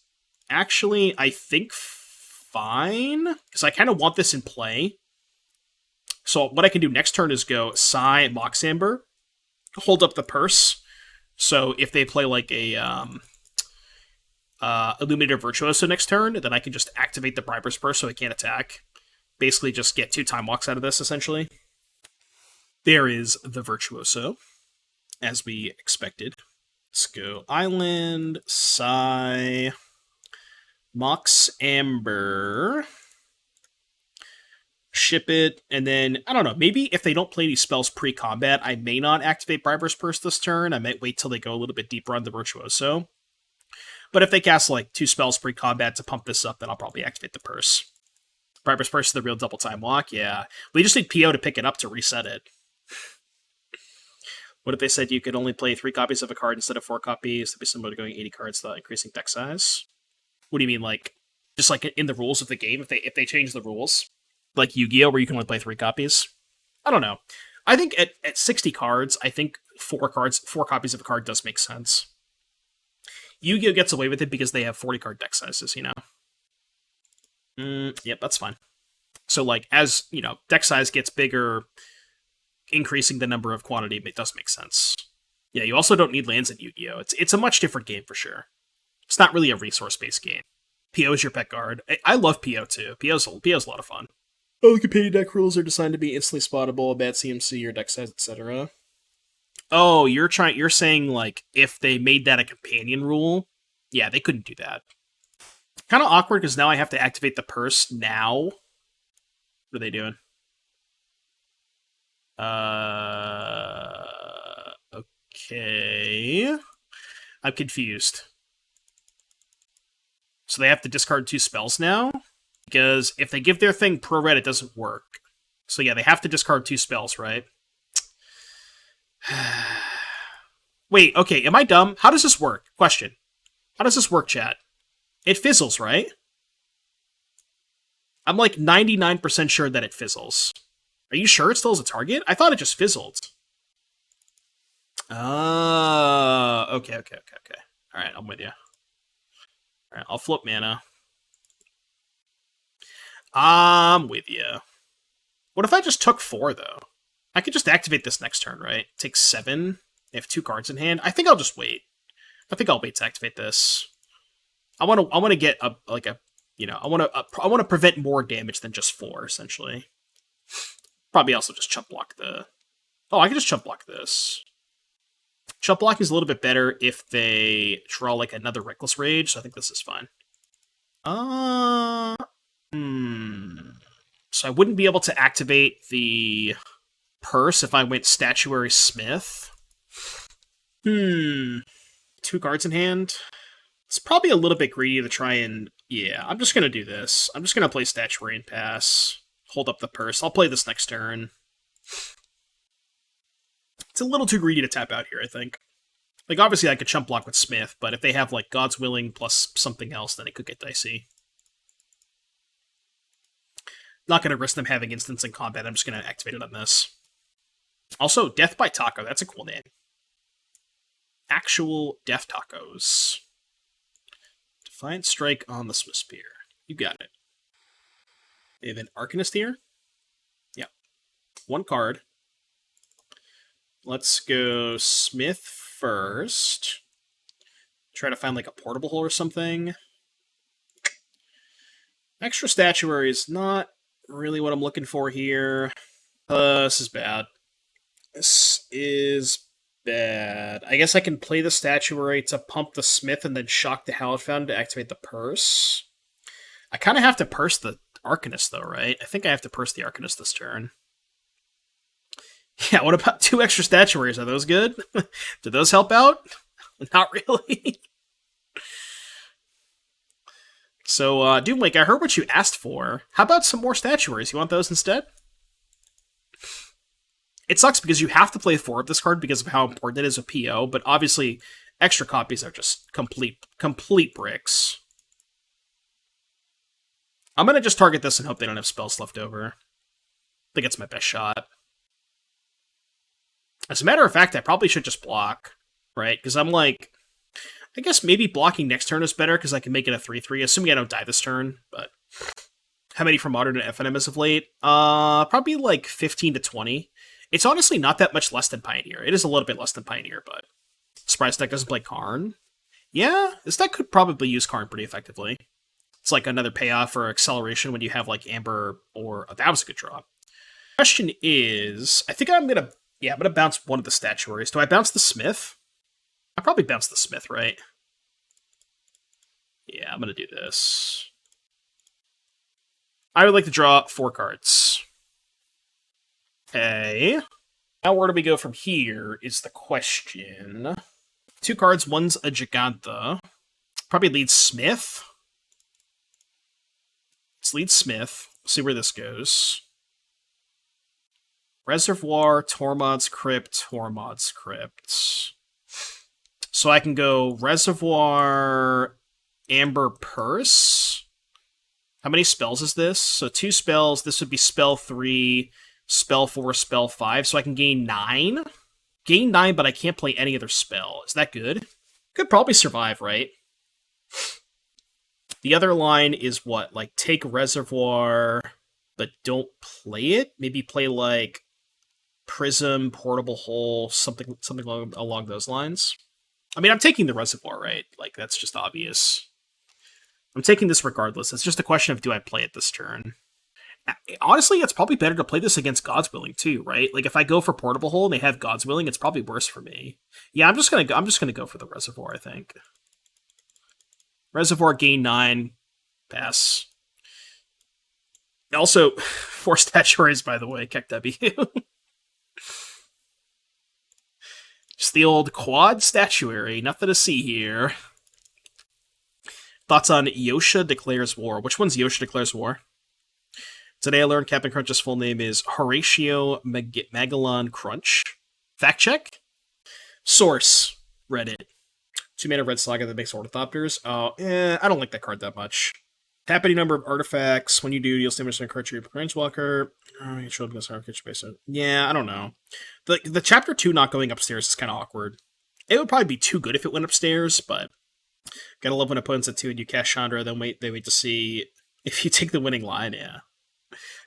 actually, I think, fine, because I kind of want this in play. So what I can do next turn is go Psy, Mox Amber, hold up the Purse. So if they play like a Illuminator Virtuoso next turn, then I can just activate the Briber's Purse so it can't attack. Basically just get 2 time walks out of this, essentially. There is the Virtuoso, as we expected. Let's go Island, Psy, Mox Amber, ship it, and then, I don't know, maybe if they don't play these spells pre-combat, I may not activate Briber's Purse this turn. I might wait till they go a little bit deeper on the Virtuoso. But if they cast like 2 spells pre-combat to pump this up, then I'll probably activate the Purse. Briber's Purse is the real double time walk, yeah. We just need PO to pick it up to reset it. What if they said you could only play 3 copies of a card instead of 4 copies? That'd be similar to going 80 cards without increasing deck size. What do you mean, like, just like in the rules of the game, if they change the rules? Like Yu-Gi-Oh, where you can only play 3 copies? I don't know. I think at 60 cards, I think 4 copies of a card does make sense. Yu-Gi-Oh gets away with it because they have 40 card deck sizes, you know? Yep, that's fine. So, like, as, you know, deck size gets bigger, increasing the number of quantity, it does make sense. Yeah, you also don't need lands in Yu-Gi-Oh! It's a much different game, for sure. It's not really a resource-based game. PO is your pet card. I love PO, too. PO's a lot of fun. Oh, the companion deck rules are designed to be instantly spottable, bad CMC, your deck size, etc. Oh, you're saying, like, if they made that a companion rule? Yeah, they couldn't do that. Kind of awkward, because now I have to activate the Purse now. What are they doing? Okay. I'm confused. So they have to discard 2 spells now? Because if they give their thing pro-red, it doesn't work. So yeah, they have to discard 2 spells, right? Wait, okay, am I dumb? How does this work? Question. How does this work, chat? It fizzles, right? I'm like 99% sure that it fizzles. Are you sure it still has a target? I thought it just fizzled. Okay. Alright, I'm with you. Alright, I'll flip mana. I'm with you. What if I just took 4, though? I could just activate this next turn, right? Take 7. They have 2 cards in hand. I think I'll just wait. I think I'll wait to activate this. I want to get I want to prevent more damage than just 4, essentially. Probably also just chump block the... Oh, I can just chump block this. Chump blocking is a little bit better if they draw like another Reckless Rage, so I think this is fine. So I wouldn't be able to activate the purse if I went Statuary Smith. 2 cards in hand. It's probably a little bit greedy to try and... Yeah, I'm just going to do this. I'm just going to play Statuary and pass. Hold up the purse. I'll play this next turn. It's a little too greedy to tap out here, I think. Like, obviously I could chump block with Smith, but if they have, like, God's Willing plus something else, then it could get dicey. Not going to risk them having instants in combat. I'm just going to activate it on this. Also, Death by Taco. That's a cool name. Actual Death Tacos. Defiant Strike on the Swiss Spear. You got it. They have an Arcanist here. Yeah. 1 card. Let's go Smith first. Try to find like a portable hole or something. Extra Statuary is not really what I'm looking for here. This is bad. This is bad. I guess I can play the Statuary to pump the Smith and then shock the Hallowed Fountain to activate the purse. I kind of have to purse the Arcanist though, right? I think I have to purse the Arcanist this turn. Yeah, what about 2 extra Statuaries? Are those good? Do those help out? Not really. So, Doomlake, I heard what you asked for. How about some more Statuaries? You want those instead? It sucks because you have to play 4 of this card because of how important it is with PO, but obviously extra copies are just complete bricks. I'm going to just target this and hope they don't have spells left over. I think it's my best shot. As a matter of fact, I probably should just block, right? Because I'm like... I guess maybe blocking next turn is better because I can make it a 3-3, assuming I don't die this turn, but... How many for Modern and FNM as of late? Probably like 15 to 20. It's honestly not that much less than Pioneer. It is a little bit less than Pioneer, but... Surprise deck doesn't play Karn? Yeah, this deck could probably use Karn pretty effectively. It's like another payoff for acceleration when you have like Amber or... Oh, that was a good draw. Question is... I think I'm gonna... Yeah, I'm gonna bounce one of the Statuaries. Do I bounce the Smith? I probably bounce the Smith, right? Yeah, I'm gonna do this. I would like to draw 4 cards. Okay. Now where do we go from here is the question. 2 cards, one's a Giganta. Probably leads Smith. Let's lead Smith. See where this goes. Reservoir, Tormod's Crypt, Tormod's Crypt. So I can go Reservoir, Amber, Purse. How many spells is this? So 2 spells. This would be spell 3, spell 4, spell 5. So I can gain 9. Gain 9, but I can't play any other spell. Is that good? Could probably survive, right? The other line is what? Like, take Reservoir, but don't play it? Maybe play, like, Prism, Portable Hole, something along those lines. I mean, I'm taking the Reservoir, right? Like, that's just obvious. I'm taking this regardless. It's just a question of do I play it this turn. Honestly, it's probably better to play this against God's Willing too, right? Like if I go for Portable Hole and they have God's Willing, it's probably worse for me. Yeah, I'm just gonna go for the Reservoir, I think. Reservoir, gain 9, pass. Also, 4 Statuaries, by the way, Keck W. Just the old quad Statuary, nothing to see here. Thoughts on Yosha Declares War. Which one's Yosha Declares War? Today I learned Captain Crunch's full name is Horatio Magellan Crunch. Fact check? Source. Reddit. 2-mana red saga that makes Ornithopters. Oh, I don't like that card that much. Tap any number of artifacts. When you do, you'll stimulate a creature, Planeswalker. Oh, you show up against our creature base. Yeah, I don't know. The chapter 2 not going upstairs is kind of awkward. It would probably be too good if it went upstairs, but gotta love when opponents at 2 and you cast Chandra, then they wait to see if you take the winning line, yeah.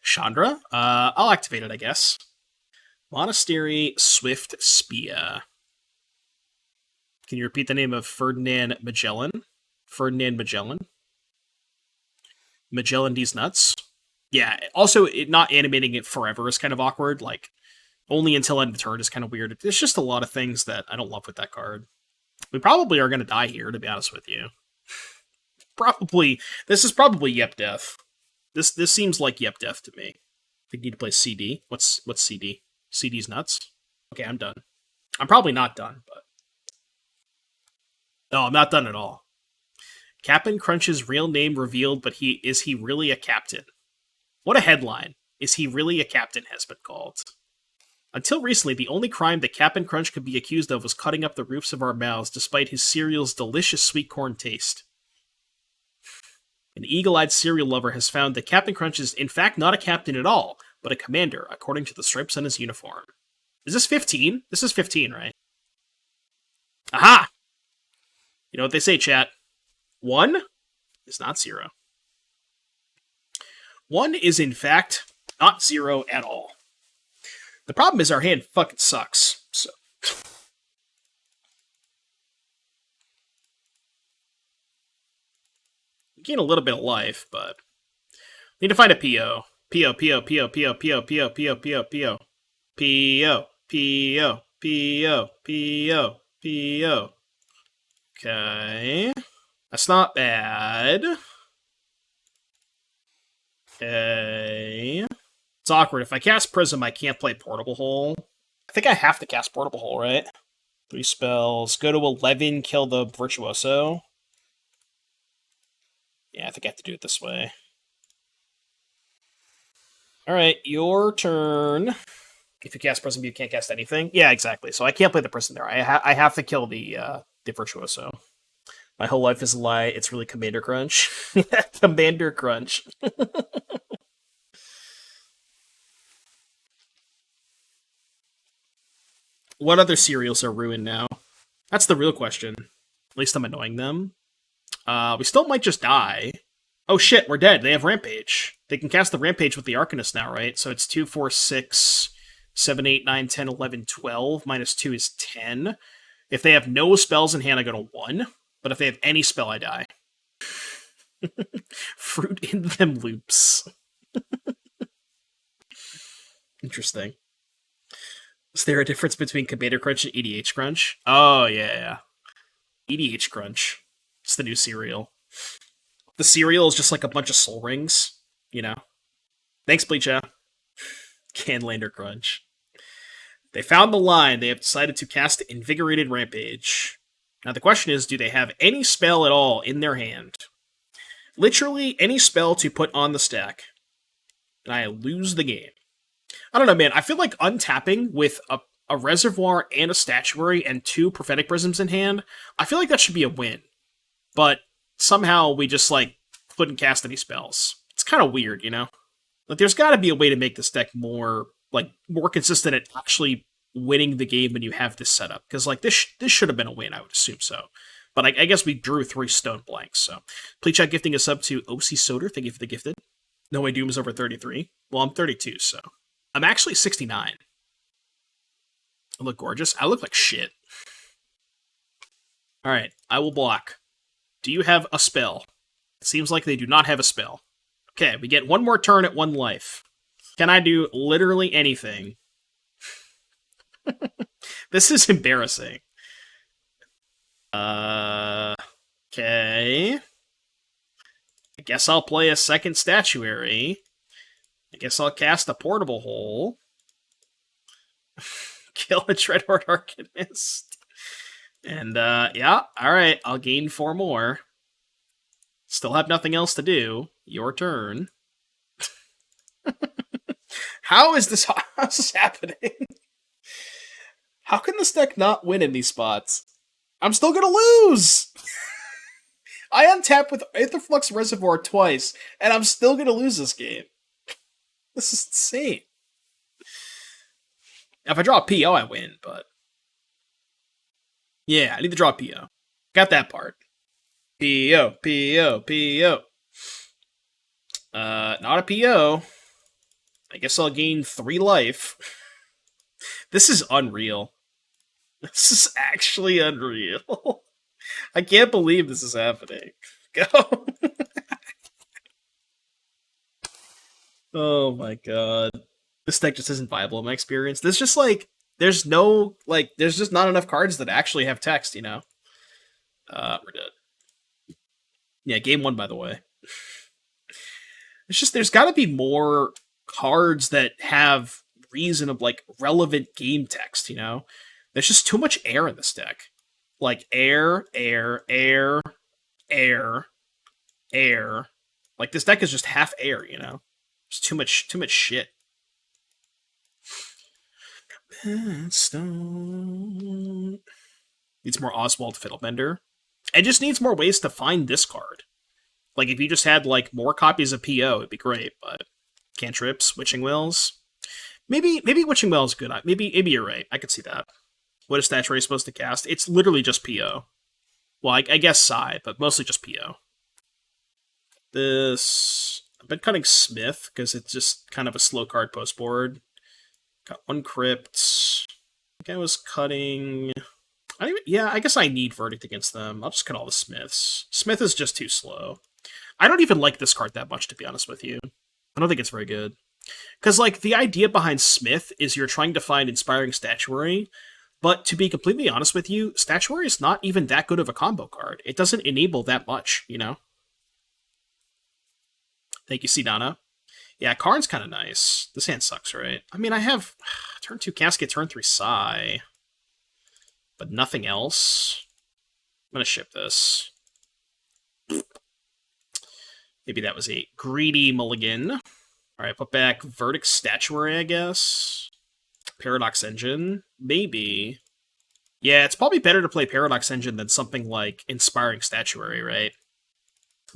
Chandra? I'll activate it, I guess. Monastery Swift Spia. Can you repeat the name of Ferdinand Magellan? Ferdinand Magellan? Magellan D's nuts? Yeah, also, not animating it forever is kind of awkward. Like, only until end of turn is kind of weird. There's just a lot of things that I don't love with that card. We probably are going to die here, to be honest with you. probably Yep Death. This seems like Yep Death to me. We need to play CD. What's CD? CD's nuts. Okay, I'm done. I'm probably not done, but no, I'm not done at all. Captain Crunch's real name revealed, but is he really a captain? What a headline. Is he really a captain has been called. Until recently, the only crime that Captain Crunch could be accused of was cutting up the roofs of our mouths despite his cereal's delicious sweet corn taste. An eagle-eyed cereal lover has found that Captain Crunch is in fact not a captain at all, but a commander, according to the stripes on his uniform. Is this 15? This is 15, right? Aha! You know what they say, chat. 1 is not 0. 1 is in fact not 0 at all. The problem is our hand fucking sucks, so. We gain a little bit of life, but need to find a PO. PO. Okay. That's not bad. Okay. It's awkward. If I cast Prism, I can't play Portable Hole. I think I have to cast Portable Hole, right? 3 spells. Go to 11, kill the Virtuoso. Yeah, I think I have to do it this way. Alright, your turn. If you cast Prism, you can't cast anything. Yeah, exactly. So I can't play the Prism there. I have to kill the Virtuoso. My whole life is a lie. It's really Commander Crunch. Commander Crunch. What other cereals are ruined now? That's the real question. At least I'm annoying them. We still might just die. Oh shit, we're dead. They have Rampage. They can cast the Rampage with the Arcanist now, right? So it's 2, 4, 6, 7, 8, 9, 10, 11, 12. Minus 2 is 10. If they have no spells in hand, I go to 1. But if they have any spell, I die. Fruit in them loops. Interesting. Is there a difference between Commander Crunch and EDH Crunch? Oh, yeah. EDH Crunch. It's the new cereal. The cereal is just like a bunch of soul rings, you know? Thanks, Bleacha. Canlander Crunch. They found the line. They have decided to cast Invigorated Rampage. Now the question is, do they have any spell at all in their hand? Literally any spell to put on the stack. And I lose the game. I don't know, man. I feel like untapping with a Reservoir and a Statuary and 2 Prophetic Prisms in hand, I feel like that should be a win. But somehow we just, like, couldn't cast any spells. It's kind of weird, you know? Like, there's got to be a way to make this deck more consistent at actually winning the game when you have this setup. Because, like, this should have been a win, I would assume so. But I guess we drew 3 stone blanks, so. Please check gifting us up to OC Soder. Thank you for the gifted. No way Doom is over 33. Well, I'm 32, so. I'm actually 69. I look gorgeous. I look like shit. Alright, I will block. Do you have a spell? It seems like they do not have a spell. Okay, we get 1 more turn at 1 life. Can I do literally anything? This is embarrassing. Okay. I guess I'll play a second Statuary. I guess I'll cast a Portable Hole. Kill a Dreadhorde Arcanist. And, yeah, alright, I'll gain 4 more. Still have nothing else to do. Your turn. How is this happening? How can this deck not win in these spots? I'm still gonna lose! I untap with Aetherflux Reservoir twice, and I'm still gonna lose this game. This is insane. If I draw a PO, I win, but... Yeah, I need to draw a PO. Got that part. PO. Not a PO. I guess I'll gain 3 life. This is unreal. This is actually unreal. I can't believe this is happening. Go. Oh my god. This deck just isn't viable in my experience. There's just there's just not enough cards that actually have text, you know? We're dead. Yeah, game 1, by the way. It's just, there's got to be more cards that have reason of, like, relevant game text, you know? There's just too much air in this deck. Like, air, air, air, air, air. Like, this deck is just half air, you know? There's too much shit. Stone. Needs more Oswald Fiddlebender. It just needs more ways to find this card. Like, if you just had, like, more copies of PO, it'd be great, but cantrips, Witching Wells. Maybe Witching Wells is good. Maybe you're right. I could see that. What is Statuary supposed to cast? It's literally just PO. Well, I guess Psi, but mostly just PO. This... I've been cutting Smith, because it's just kind of a slow card post board. Got 1 Crypt. I think I was cutting... I guess I need Verdict against them. I'll just cut all the Smiths. Smith is just too slow. I don't even like this card that much, to be honest with you. I don't think it's very good. Because, like, the idea behind Smith is you're trying to find Inspiring Statuary, but to be completely honest with you, Statuary is not even that good of a combo card. It doesn't enable that much, you know? Thank you, Sidana. Yeah, Karn's kind of nice. This hand sucks, right? I mean, I have turn 2 Casket, turn 3 Psi, but nothing else. I'm going to ship this. Maybe that was a greedy mulligan. Alright, put back Verdict Statuary, I guess. Paradox Engine, maybe. Yeah, it's probably better to play Paradox Engine than something like Inspiring Statuary, right?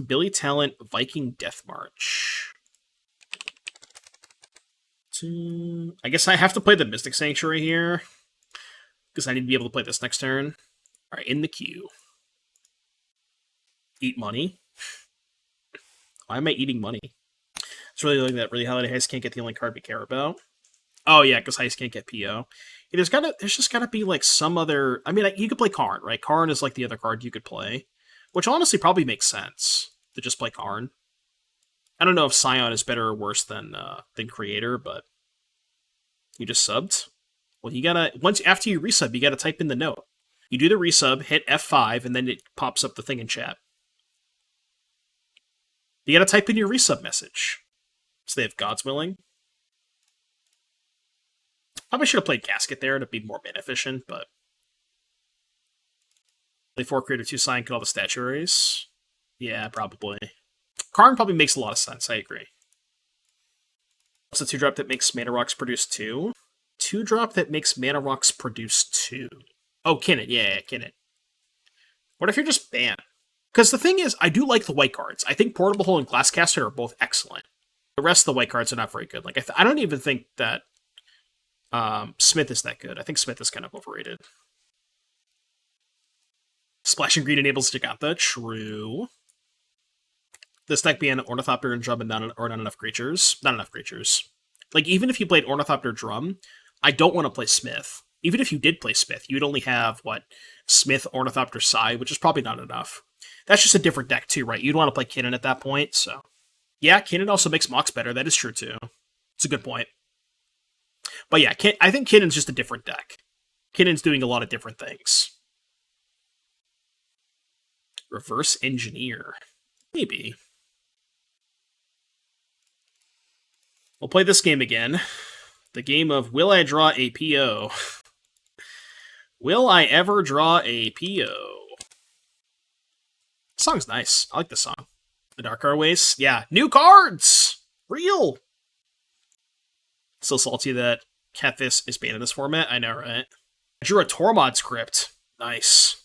Billy Talent, Viking Death March. I guess I have to play the Mystic Sanctuary here, because I need to be able to play this next turn. Alright, in the queue. Eat money. Why am I eating money? It's really like that really Holiday Heist can't get the only card we care about. Oh yeah, because Heist can't get PO. Yeah, there's just gotta be like some other... I mean, you could play Karn, right? Karn is like the other card you could play, which honestly probably makes sense to just play Karn. I don't know if Scion is better or worse than Creator, but you just subbed. Well, you gotta after you resub, you gotta type in the note. You do the resub, hit F5, and then it pops up the thing in chat. You gotta type in your resub message. So they have God's Willing. Probably should have played Casket there to be more mana efficient, but... Play 4 Creator 2 Sign, cut all the statuaries. Yeah, probably. Karn probably makes a lot of sense, I agree. What's the 2-drop that makes Mana Rocks produce 2? 2-drop that makes Mana Rocks produce 2. Oh, Kinnet, yeah, Kinnet. What if you're just banned? Because the thing is, I do like the white cards. I think Portable Hole and Glass Casket are both excellent. The rest of the white cards are not very good. Like I don't even think that Smith is that good. I think Smith is kind of overrated. Splashing Green enables Jagantha. True. This deck being Ornithopter and Drum and not enough creatures. Not enough creatures. Like, even if you played Ornithopter Drum, I don't want to play Smith. Even if you did play Smith, you'd only have, what, Smith, Ornithopter, Psi, which is probably not enough. That's just a different deck, too, right? You'd want to play Kinnan at that point, so... Yeah, Kinnan also makes Mox better. That is true, too. It's a good point. But yeah, I think Kinnan's just a different deck. Kinnan's doing a lot of different things. Reverse Engineer. Maybe. We'll play this game again. The game of Will I Draw a PO? Will I ever draw a PO? The song's nice. I like the song. Adarkar Wastes. Yeah, new cards! Real! Still salty that Catfish is banned in this format. I know, right? I drew a Tormod Crypt. Nice.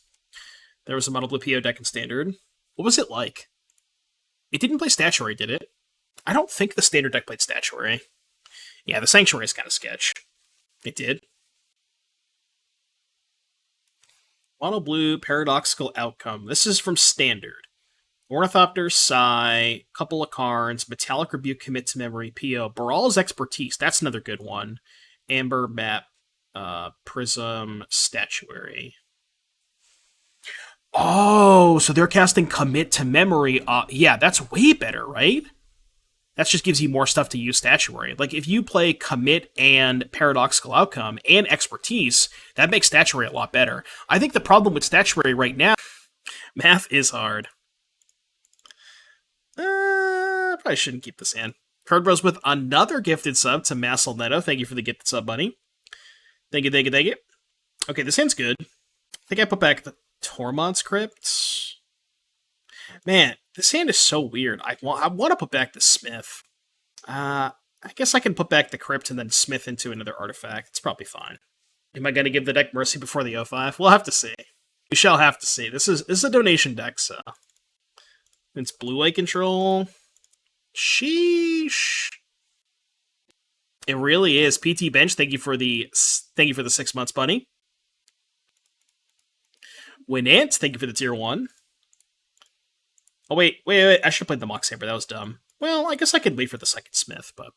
There was a Mono Blue PO deck in Standard. What was it like? It didn't play Statuary, did it? I don't think the Standard deck played Statuary. Yeah, the Sanctuary is kind of sketch. It did. Mono Blue, Paradoxical Outcome. This is from Standard. Ornithopter, Psi, couple of Karns, Metallic Rebuke, Commit to Memory, PO, Baral's Expertise, that's another good one. Amber, Map, Prism, Statuary. Oh, so they're casting Commit to Memory. Yeah, that's way better, right? That just gives you more stuff to use Statuary. Like, if you play Commit and Paradoxical Outcome and Expertise, that makes Statuary a lot better. I think the problem with Statuary right now, math is hard. Probably shouldn't keep this hand. Card Bros with another gifted sub to Massel Neto. Thank you for the gifted sub, buddy. Thank you, thank you, thank you. Okay, this hand's good. I think I put back the Tormod's Crypt. Man, this hand is so weird. I want to put back the Smith. I guess I can put back the Crypt and then Smith into another artifact. It's probably fine. Am I going to give the deck Mercy before the 05? We'll have to see. We shall have to see. This is a donation deck, so... It's blue-white control. Sheesh. It really is. PT Bench, thank you for the 6 months, buddy. Winant, thank you for the tier 1. Oh, wait. I should have played the Mox Amber. That was dumb. Well, I guess I could wait for the second Smith, but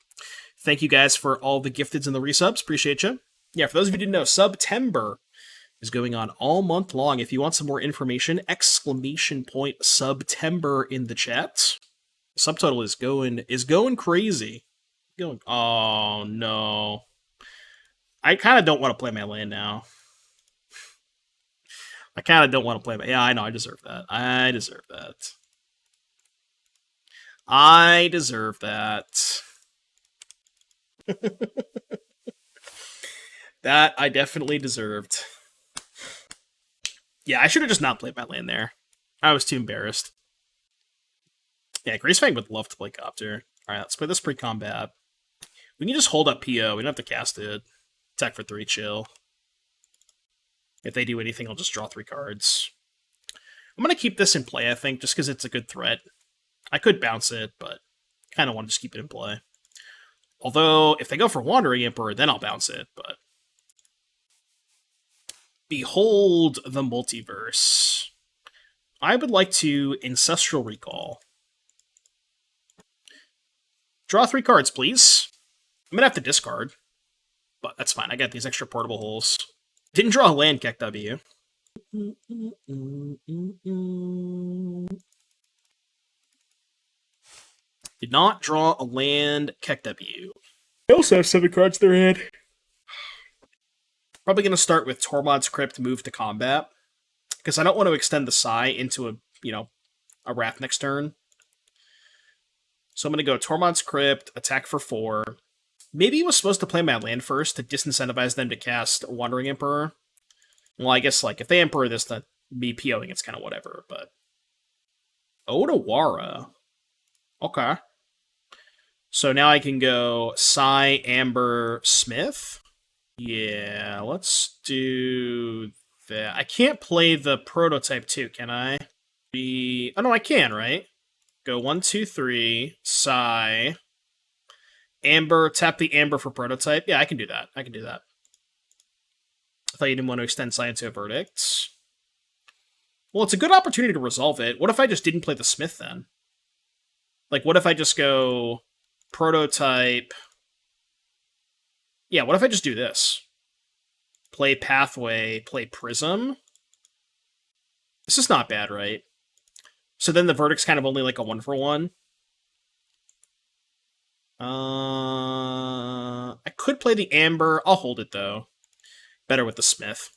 thank you guys for all the gifteds and the resubs. Appreciate you. Yeah, for those of you who didn't know, September is going on all month long. If you want some more information, !September in the chat. Subtotal is going crazy. Oh no. I kind of don't want to play my land now. Yeah, I know, I deserve that. That I definitely deserved. Yeah, I should have just not played my land there. I was too embarrassed. Yeah, Gracefang would love to play Copter. Alright, let's play this pre-combat. We can just hold up PO. We don't have to cast it. Attack for 3, chill. If they do anything, I'll just draw 3 cards. I'm going to keep this in play, I think, just because it's a good threat. I could bounce it, but kind of want to just keep it in play. Although, if they go for Wandering Emperor, then I'll bounce it, but... Behold the multiverse. I would like to Ancestral Recall. Draw 3 cards, please. I'm gonna have to discard, but that's fine. I got these extra portable holes. Didn't draw a land, Keck W. Did not draw a land, Keck W. They also have 7 cards in their hand. Probably going to start with Tormod's Crypt, move to combat. Because I don't want to extend the Psy into a Wrath next turn. So I'm going to go Tormod's Crypt, attack for 4. Maybe he was supposed to play my land first to disincentivize them to cast Wandering Emperor. Well, I guess, if they Emperor this, that me POing, it's kind of whatever, but... Odawara. Okay. So now I can go Psy, Amber, Smith. Yeah, let's do that. I can't play the Prototype too, can I? Oh no, I can, right? Go 1, 2, 3, Psy, Amber, tap the Amber for Prototype. Yeah, I can do that. I thought you didn't want to extend Psy into a Verdict. Well, it's a good opportunity to resolve it. What if I just didn't play the Smith then? What if I just go Prototype... Yeah, what if I just do this? Play Pathway, play Prism. This is not bad, right? So then the Verdict's kind of only a 1-for-1. I could play the Amber. I'll hold it, though. Better with the Smith.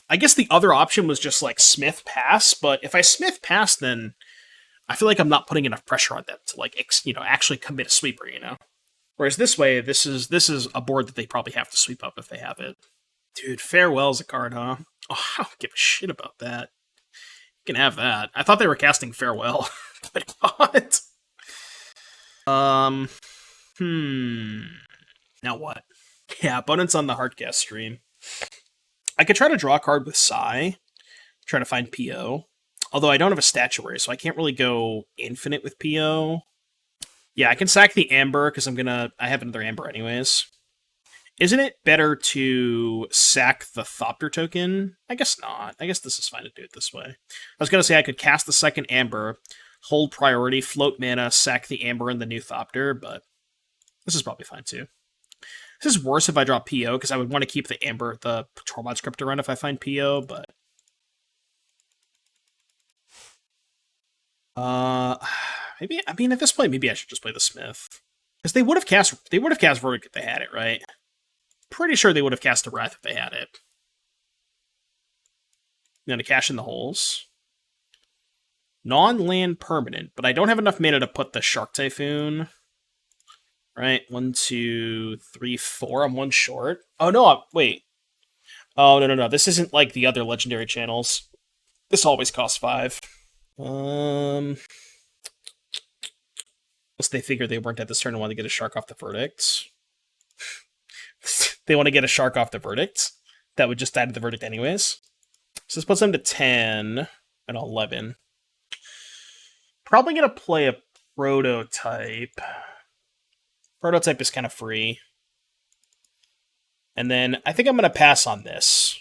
I guess the other option was just, Smith pass, but if I Smith pass, then I feel like I'm not putting enough pressure on them to, actually commit a sweeper, Whereas this way, this is a board that they probably have to sweep up if they have it. Dude, Farewell's a card, huh? Oh, I don't give a shit about that. You can have that. I thought they were casting Farewell, but not. Now what? Yeah, abundance on the Heartcast stream. I could try to draw a card with Psy, try to find PO. Although I don't have a statuary, so I can't really go infinite with PO. Yeah, I can sack the Amber, because I have another Amber anyways. Isn't it better to sack the Thopter token? I guess not. I guess this is fine to do it this way. I was going to say I could cast the second Amber, hold priority, float mana, sack the Amber and the new Thopter, but this is probably fine too. This is worse if I draw PO, because I would want to keep the Amber, the Tormod script around if I find PO, but... Maybe, at this point, maybe I should just play the Smith. Because they would have cast Verdict if they had it, right? Pretty sure they would have cast a Wrath if they had it. I'm going to cash in the holes. Non-land permanent, but I don't have enough mana to put the Shark Typhoon. Right, 1, 2, 3, 4. I'm one short. Oh, no, wait. Oh, no. This isn't like the other legendary channels. This always costs 5. Unless they figured they weren't at this turn and wanted to get a shark off the verdict. They want to get a shark off the verdict. That would just add to the verdict anyways. So this puts them to 10 and 11. Probably going to play a Prototype. Prototype is kind of free. And then I think I'm going to pass on this.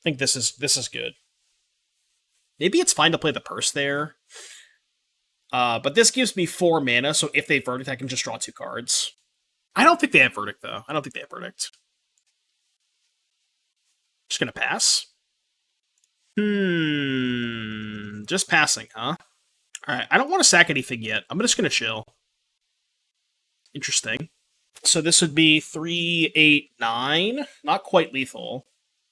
I think this is good. Maybe it's fine to play the Purse there. But this gives me 4 mana, so if they Verdict, I can just draw 2 cards. I don't think they have Verdict, though. I don't think they have Verdict. Just gonna pass. Just passing, huh? Alright, I don't want to sack anything yet. I'm just gonna chill. Interesting. So this would be 3, 8, 9. Not quite lethal,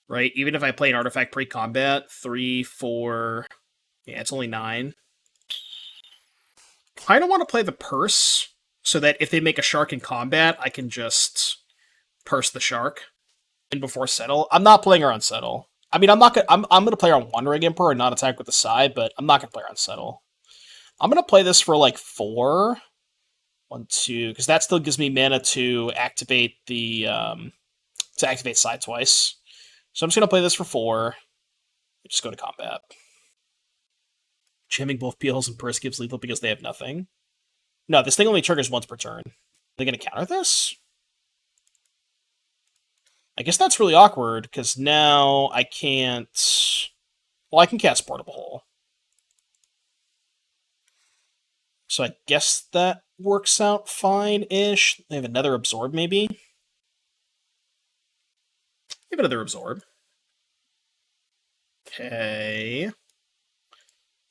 right? Even if I play an artifact pre-combat, 3, 4... Yeah, it's only 9. I don't want to play the Purse, so that if they make a shark in combat, I can just Purse the shark and before settle. I'm not playing her on settle. I mean, I'm gonna play her on Wandering Emperor and not attack with the side, but I'm not gonna play her on settle. I'm gonna play this for like 4. 1, 2, because that still gives me mana to activate the side twice. So I'm just gonna play this for 4. Just go to combat. Jamming both P-holes and Purse gives lethal because they have nothing. No, this thing only triggers once per turn. Are they gonna counter this? I guess that's really awkward, because now I can't... Well, I can cast Portable Hole. So I guess that works out fine-ish. They have another Absorb, maybe? They have another Absorb. Okay.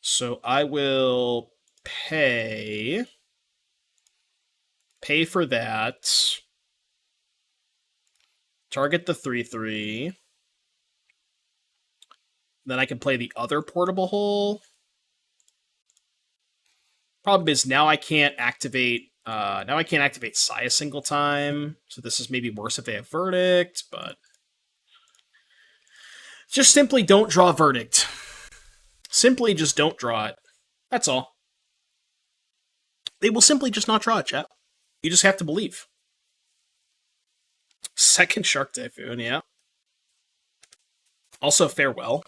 So I will pay for that. Target the 3/3. Then I can play the other Portable Hole. Problem is now I can't activate Sai a single time. So this is maybe worse if they have Verdict, but just simply don't draw Verdict. Simply just don't draw it. That's all. They will simply just not draw it, chat. You just have to believe. Second Shark Typhoon, yeah. Also, Farewell.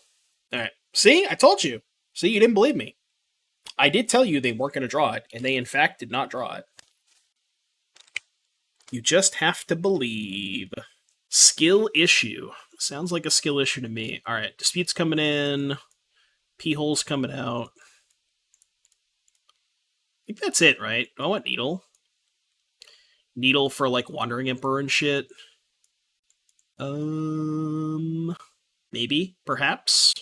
Alright. See? I told you. See, you didn't believe me. I did tell you they weren't going to draw it, and they in fact did not draw it. You just have to believe. Skill issue. Sounds like a skill issue to me. Alright, Dispute's coming in. P-hole's coming out. I think that's it, right? Oh, what Needle? Needle for, like, Wandering Emperor and shit. Maybe, perhaps.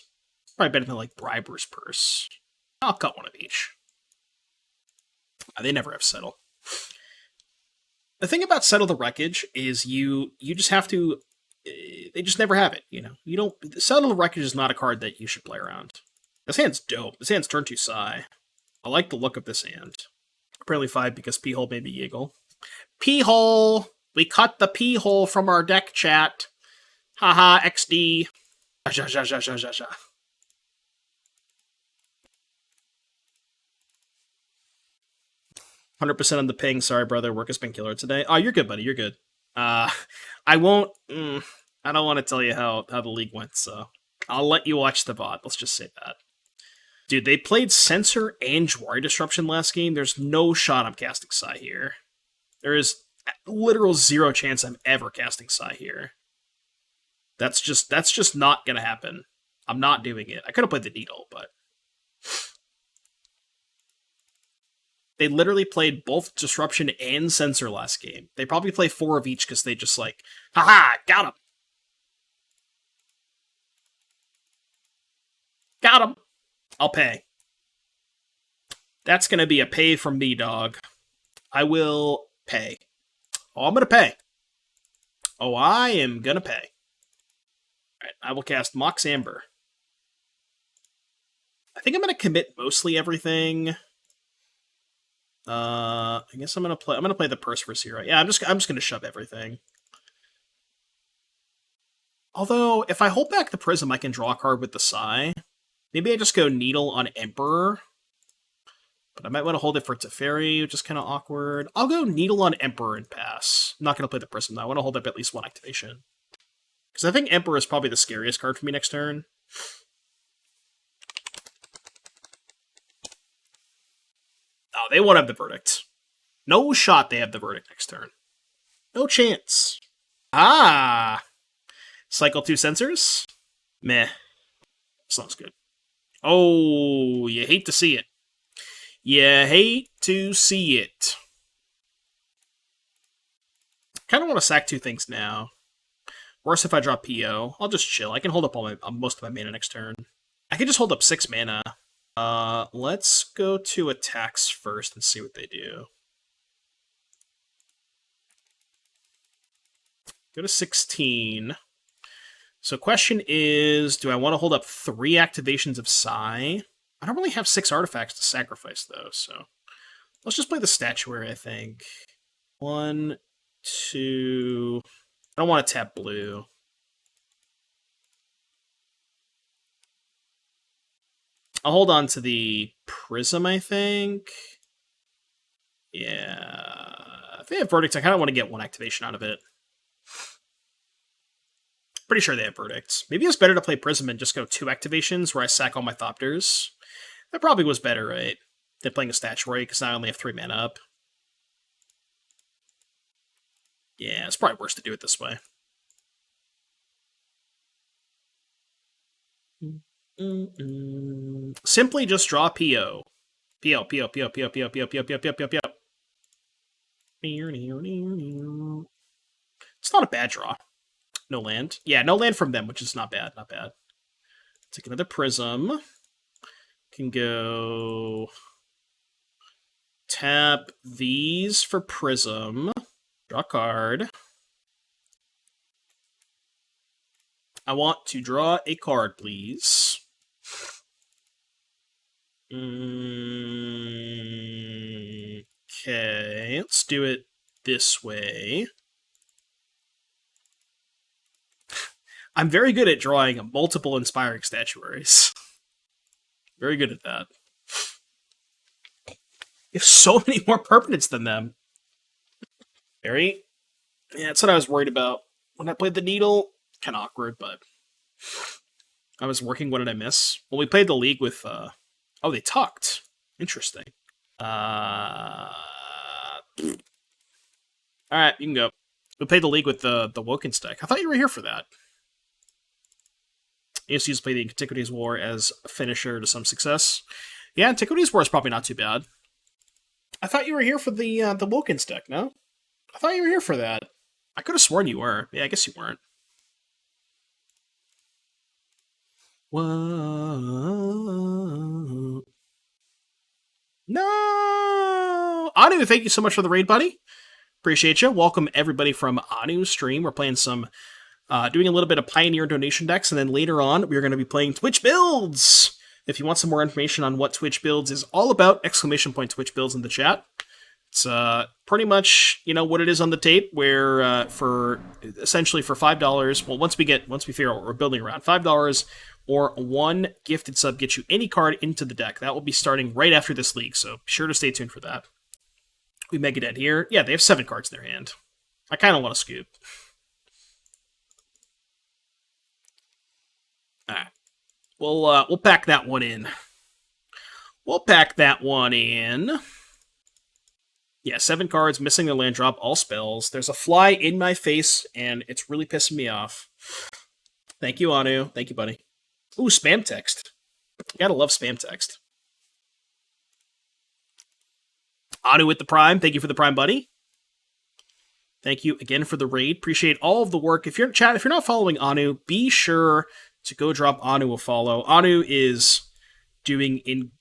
Probably better than, like, Briber's Purse. I'll cut one of each. They never have Settle. The thing about Settle the Wreckage is you just have to... They just never have it, you know? You don't... Settle the Wreckage is not a card that you should play around. This hand's dope. This hand's turn 2 Sai. I like the look of this hand. Apparently 5 because P-hole made me giggle. P-hole! We cut the P-hole from our deck, chat. Haha, XD. 100% on the ping. Sorry, brother. Work has been killer today. Oh, you're good, buddy. You're good. I won't... I don't want to tell you how the league went, so... I'll let you watch the VOD. Let's just say that. Dude, they played Censor and Jwari Disruption last game. There's no shot I'm casting Sai here. There is literal 0 chance I'm ever casting Sai here. That's just not gonna happen. I'm not doing it. I could have played the Needle, but... They literally played both Disruption and Censor last game. They probably play 4 of each because they just like, haha, got him! Got him! I'll pay. That's gonna be a pay from me, dog. I will pay. Oh, I'm gonna pay. Oh, I am gonna pay. Alright, I will cast Mox Amber. I think I'm going to commit mostly everything. I guess I'm going to play the Purse for Zero. Yeah, I'm just going to shove everything. Although, if I hold back the Prism, I can draw a card with the Sai. Maybe I just go Needle on Emperor. But I might want to hold it for Teferi, which is kind of awkward. I'll go Needle on Emperor and pass. I'm not going to play the Prism, though. I want to hold up at least one activation. Because I think Emperor is probably the scariest card for me next turn. Oh, they won't have the Verdict. No shot they have the Verdict next turn. No chance. Ah! Cycle 2 Sensors? Meh. Sounds good. Oh, you hate to see it. You hate to see it. Kind of want to sack 2 things now. Worse if I drop PO. I'll just chill. I can hold up most of my mana next turn. I can just hold up 6 mana. Let's go to attacks first and see what they do. Go to 16. So question is, do I want to hold up 3 activations of Sai? I don't really have 6 artifacts to sacrifice, though, so... Let's just play the Statuary, I think. 1, 2... I don't want to tap blue. I'll hold on to the Prism, I think. Yeah... If they have Verdict, I kind of want to get 1 activation out of it. Pretty sure they have Verdicts. Maybe it's better to play Prism and just go 2 activations where I sack all my Thopters. That probably was better, right? Than playing a Statuary, because I only have 3 mana up. Yeah, it's probably worse to do it this way. Simply just draw PO. PO, PO, PO, PO, PO, PO, PO, PO, PO, PO, PO. It's not a bad draw. No land. Yeah, no land from them, which is not bad, not bad. Take another Prism. Can go... Tap these for Prism. Draw a card. I want to draw a card, please. Okay, let's do it this way. I'm very good at drawing multiple Inspiring Statuaries. Very good at that. You have so many more permanents than them. Very... Yeah, that's what I was worried about. When I played the Needle, kind of awkward, but... I was working, what did I miss? Well, we played the League with... Oh, they tucked. Interesting. Alright, you can go. We played the League with the Wincons deck. I thought you were here for that. I used to play the Antiquities War as a finisher to some success. Yeah, Antiquities War is probably not too bad. I thought you were here for the Wincons deck, no? I thought you were here for that. I could have sworn you were. Yeah, I guess you weren't. Whoa. No! Anu, thank you so much for the raid, buddy. Appreciate you. Welcome everybody from Anu's stream. We're playing some... doing a little bit of Pioneer donation decks, and then later on, we're going to be playing Twitch Builds! If you want some more information on what Twitch Builds is all about, exclamation point Twitch Builds in the chat. It's pretty much, you know, what it is on the tape, where essentially for $5, well, once we figure out what we're building around, $5 or 1 gifted sub gets you any card into the deck. That will be starting right after this league, so be sure to stay tuned for that. We make it at here. Yeah, they have 7 cards in their hand. I kind of want to scoop. Alright. We'll pack that one in. We'll pack that one in. Yeah, 7 cards, missing the land drop, all spells. There's a fly in my face, and it's really pissing me off. Thank you, Anu. Thank you, buddy. Ooh, spam text. You gotta love spam text. Anu with the Prime. Thank you for the Prime, buddy. Thank you again for the raid. Appreciate all of the work. If you're in chat, if you're not following Anu, be sure to go drop Anu a follow. Anu is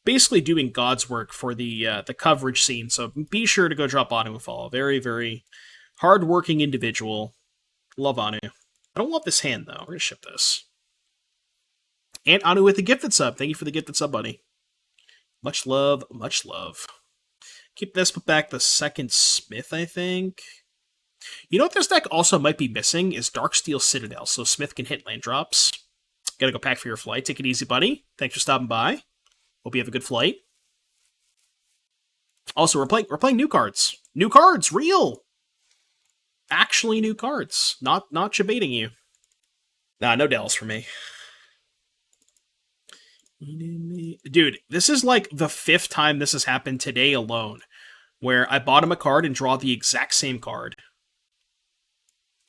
basically doing God's work for the coverage scene, so be sure to go drop Anu a follow. Very, very hard-working individual. Love Anu. I don't love this hand, though. We're gonna ship this. And Anu with the gifted sub. Thank you for the gifted sub, buddy. Much love, much love. Keep this, put back the second Smith, I think. You know what this deck also might be missing is Darksteel Citadel, so Smith can hit land drops. Gotta go pack for your flight. Take it easy, buddy. Thanks for stopping by. Hope you have a good flight. Also, we're playing new cards. New cards, real! Actually new cards. Not debating you. Nah, no Dells for me. Dude, this is like the 5th time this has happened today alone, where I bought him a card and draw the exact same card.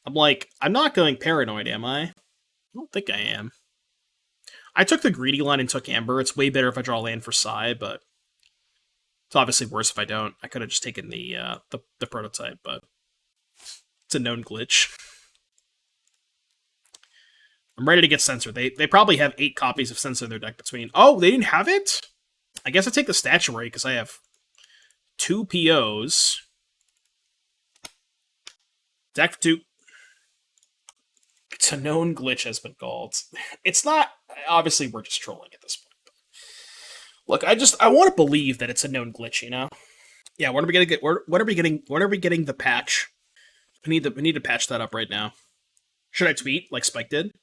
I'm like, I'm not going paranoid, am I? I don't think I am. I took the greedy line and took Amber. It's way better if I draw land for Psy, but it's obviously worse if I don't. I could have just taken the prototype, but it's a known glitch. I'm ready to get Censor. They probably have 8 copies of Censor in their deck between. Oh, they didn't have it? I guess I take the Statuary because I have 2 POs. Deck for 2. It's a known glitch has been called. It's not. Obviously, we're just trolling at this point. Look, I want to believe that it's a known glitch. You know? Yeah. When are we gonna get? When are we getting the patch? We need to patch that up right now. Should I tweet like Spike did?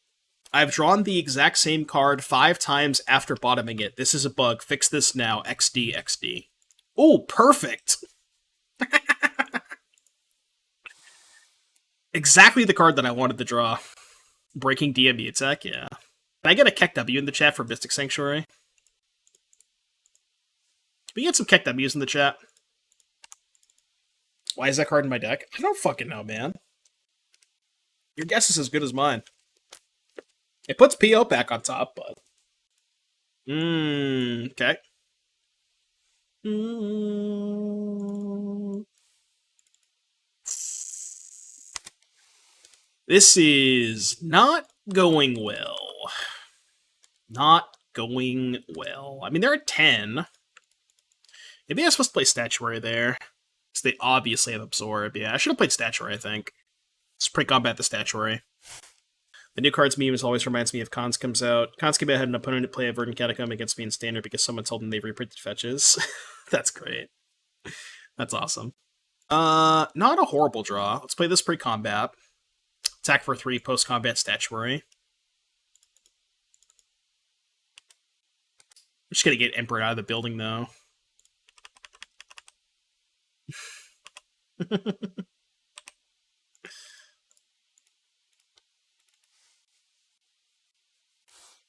I've drawn the exact same card 5 times after bottoming it. This is a bug. Fix this now. XD XD. Oh, perfect. Exactly the card that I wanted to draw. Breaking DMU attack, yeah. Can I get a Keck W in the chat for Mystic Sanctuary? Can we get some Keck W's in the chat? Why is that card in my deck? I don't fucking know, man. Your guess is as good as mine. It puts PO back on top, but... okay. This is not going well. Not going well. I mean, they're at 10. Maybe I'm supposed to play Statuary there. Because they obviously have Absorb. Yeah, I should have played Statuary, I think. Let's pre-combat the Statuary. The new cards meme always reminds me of Cons comes out. Cons came out had an opponent play a Verdant Catacomb against me in Standard because someone told them they reprinted fetches. That's great. That's awesome. Not a horrible draw. Let's play this pre-combat. Attack for 3, post-combat Statuary. I'm just gonna get Emperor out of the building, though.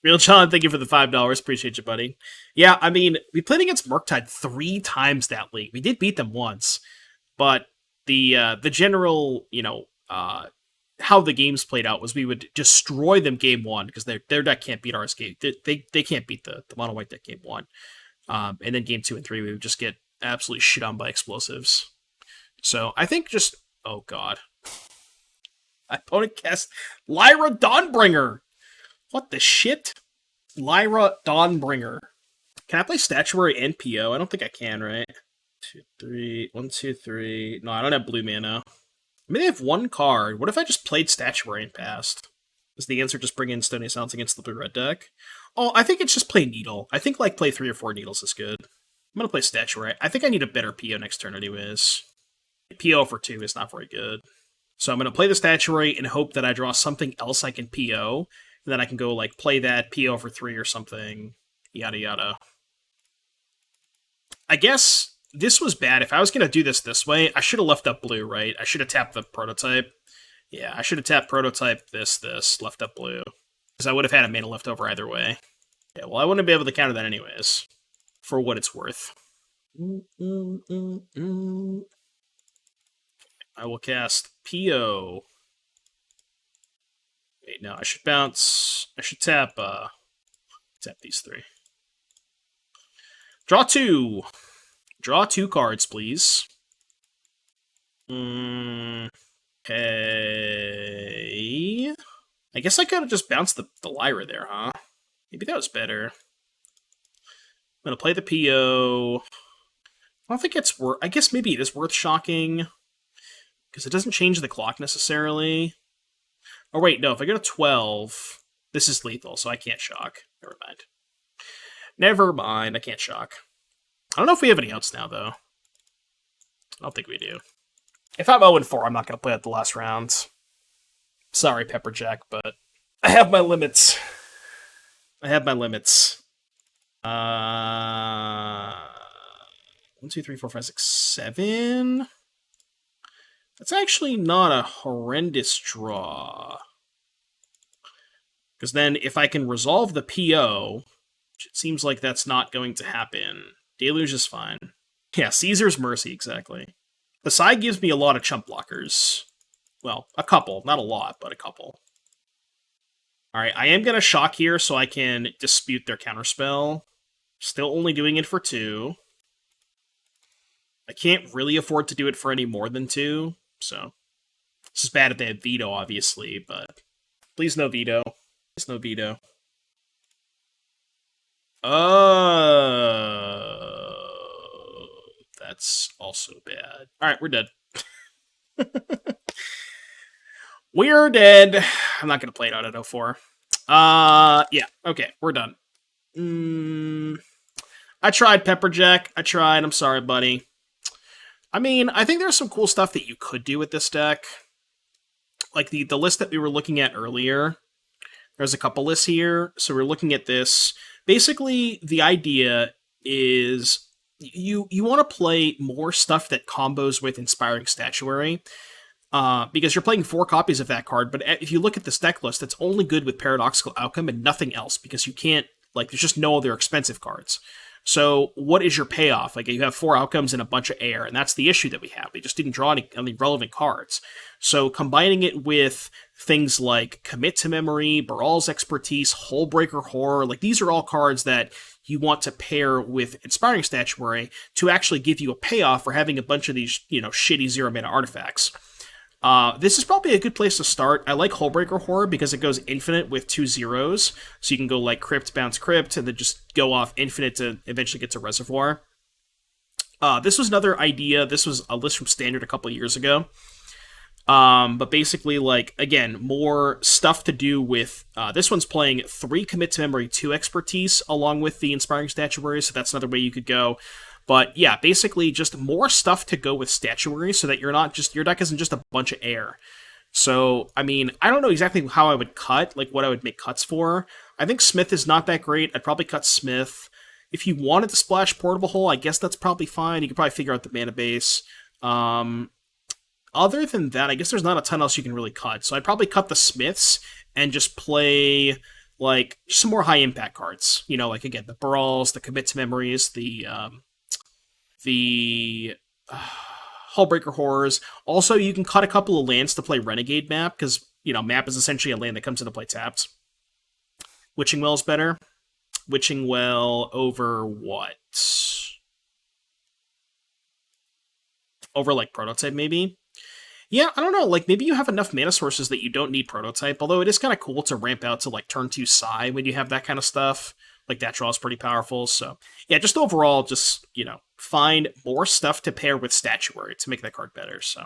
Real John, thank you for the $5. Appreciate you, buddy. Yeah, I mean, we played against Murktide 3 times that league. We did beat them once, but the general, how the games played out was we would destroy them game 1 because their deck can't beat ours game. They can't beat the mono white deck game 1, and then game 2 and 3 we would just get absolutely shit on by explosives. So I think just oh god, my opponent cast Lyra Dawnbringer. What the shit? Lyra Dawnbringer. Can I play Statuary and PO? I don't think I can, right? 2, 3. 1, 2, 3. No, I don't have blue mana. I mean, they have 1 card. What if I just played Statuary and passed? Does the answer just bring in Stony Silence against the blue-red deck? Oh, I think it's just play Needle. I think, play 3 or 4 Needles is good. I'm gonna play Statuary. I think I need a better PO next turn anyways. PO for 2 is not very good. So I'm gonna play the Statuary and hope that I draw something else I can PO, and then I can go, play that, PO for 3 or something, yada yada. I guess this was bad. If I was going to do this way, I should have left up blue, right? I should have tapped the Prototype. Yeah, I should have tapped Prototype, this, left up blue. Because I would have had a mana left over either way. Yeah, well, I wouldn't be able to counter that anyways. For what it's worth. I will cast PO. Wait, no, I should bounce. I should tap these 3. Draw 2. Draw 2 cards, please. Okay. I guess I could have just bounced the Lyra there, huh? Maybe that was better. I'm gonna play the PO. I don't think it's worth... I guess maybe it is worth shocking. Because it doesn't change the clock necessarily. Oh, wait, no. If I go to 12, this is lethal, so I can't shock. Never mind. Never mind, I can't shock. I don't know if we have any outs now, though. I don't think we do. If I'm 0-4, I'm not going to play at the last round. Sorry, Pepperjack, but I have my limits. I have my limits. 1, 2, 3, 4, 5, 6, 7. That's actually not a horrendous draw. Because then if I can resolve the PO, which it seems like that's not going to happen, Deluge is fine. Yeah, Caesar's Mercy, exactly. The side gives me a lot of chump blockers. Well, a couple. Not a lot, but a couple. Alright, I am going to shock here so I can dispute their counterspell. Still only doing it for 2. I can't really afford to do it for any more than 2, so... This is bad if they have veto, obviously, but... Please no veto. Please no veto. That's also bad. Alright, we're dead. We're dead. I'm not going to play it out at 0-4. Yeah, okay, we're done. I tried, Pepperjack. I tried. I'm sorry, buddy. I mean, I think there's some cool stuff that you could do with this deck. Like the list that we were looking at earlier. There's a couple lists here, so we're looking at this. Basically, the idea is you want to play more stuff that combos with Inspiring Statuary, because you're playing 4 copies of that card, but if you look at this deck list, it's only good with Paradoxical Outcome and nothing else, because you can't, like, there's just no other expensive cards. So what is your payoff? Like, you have 4 outcomes and a bunch of air, and that's the issue that we have. We just didn't draw any relevant cards. So combining it with things like Commit to Memory, Baral's Expertise, Hullbreaker Horror, like, these are all cards that you want to pair with Inspiring Statuary to actually give you a payoff for having a bunch of these, you know, shitty 0-mana artifacts. This is probably a good place to start. I like Hullbreaker Horror because it goes infinite with 2 zeros, so you can go like Crypt, bounce Crypt, and then just go off infinite to eventually get to Reservoir. This was another idea. This was a list from Standard a couple years ago. But basically, like, again, more stuff to do with... this one's playing 3 Commit to Memory, 2 Expertise, along with the Inspiring Statuary, so that's another way you could go. But yeah, basically just more stuff to go with Statuary so that you're not just, your deck isn't just a bunch of air. So, I mean, I don't know exactly how I would cut, like what I would make cuts for. I think Smith is not that great. I'd probably cut Smith. If you wanted to splash Portable Hole, I guess that's probably fine. You could probably figure out the mana base. Other than that, I guess there's not a ton else you can really cut. So I'd probably cut the Smiths and just play, like, some more high-impact cards. You know, like, again, the Brawls, the Commit to Memories, the Hullbreaker Horrors. Also, you can cut a couple of lands to play Renegade Map, because, you know, Map is essentially a land that comes into play tapped. Witching Well is better. Witching Well over what? Over, like, Prototype, maybe? Yeah, I don't know, like, maybe you have enough mana sources that you don't need Prototype, although it is kind of cool to ramp out to, like, turn 2 Psy when you have that kind of stuff. Like, that draw is pretty powerful, so... Yeah, just overall, just, you know, find more stuff to pair with Statuary to make that card better, so...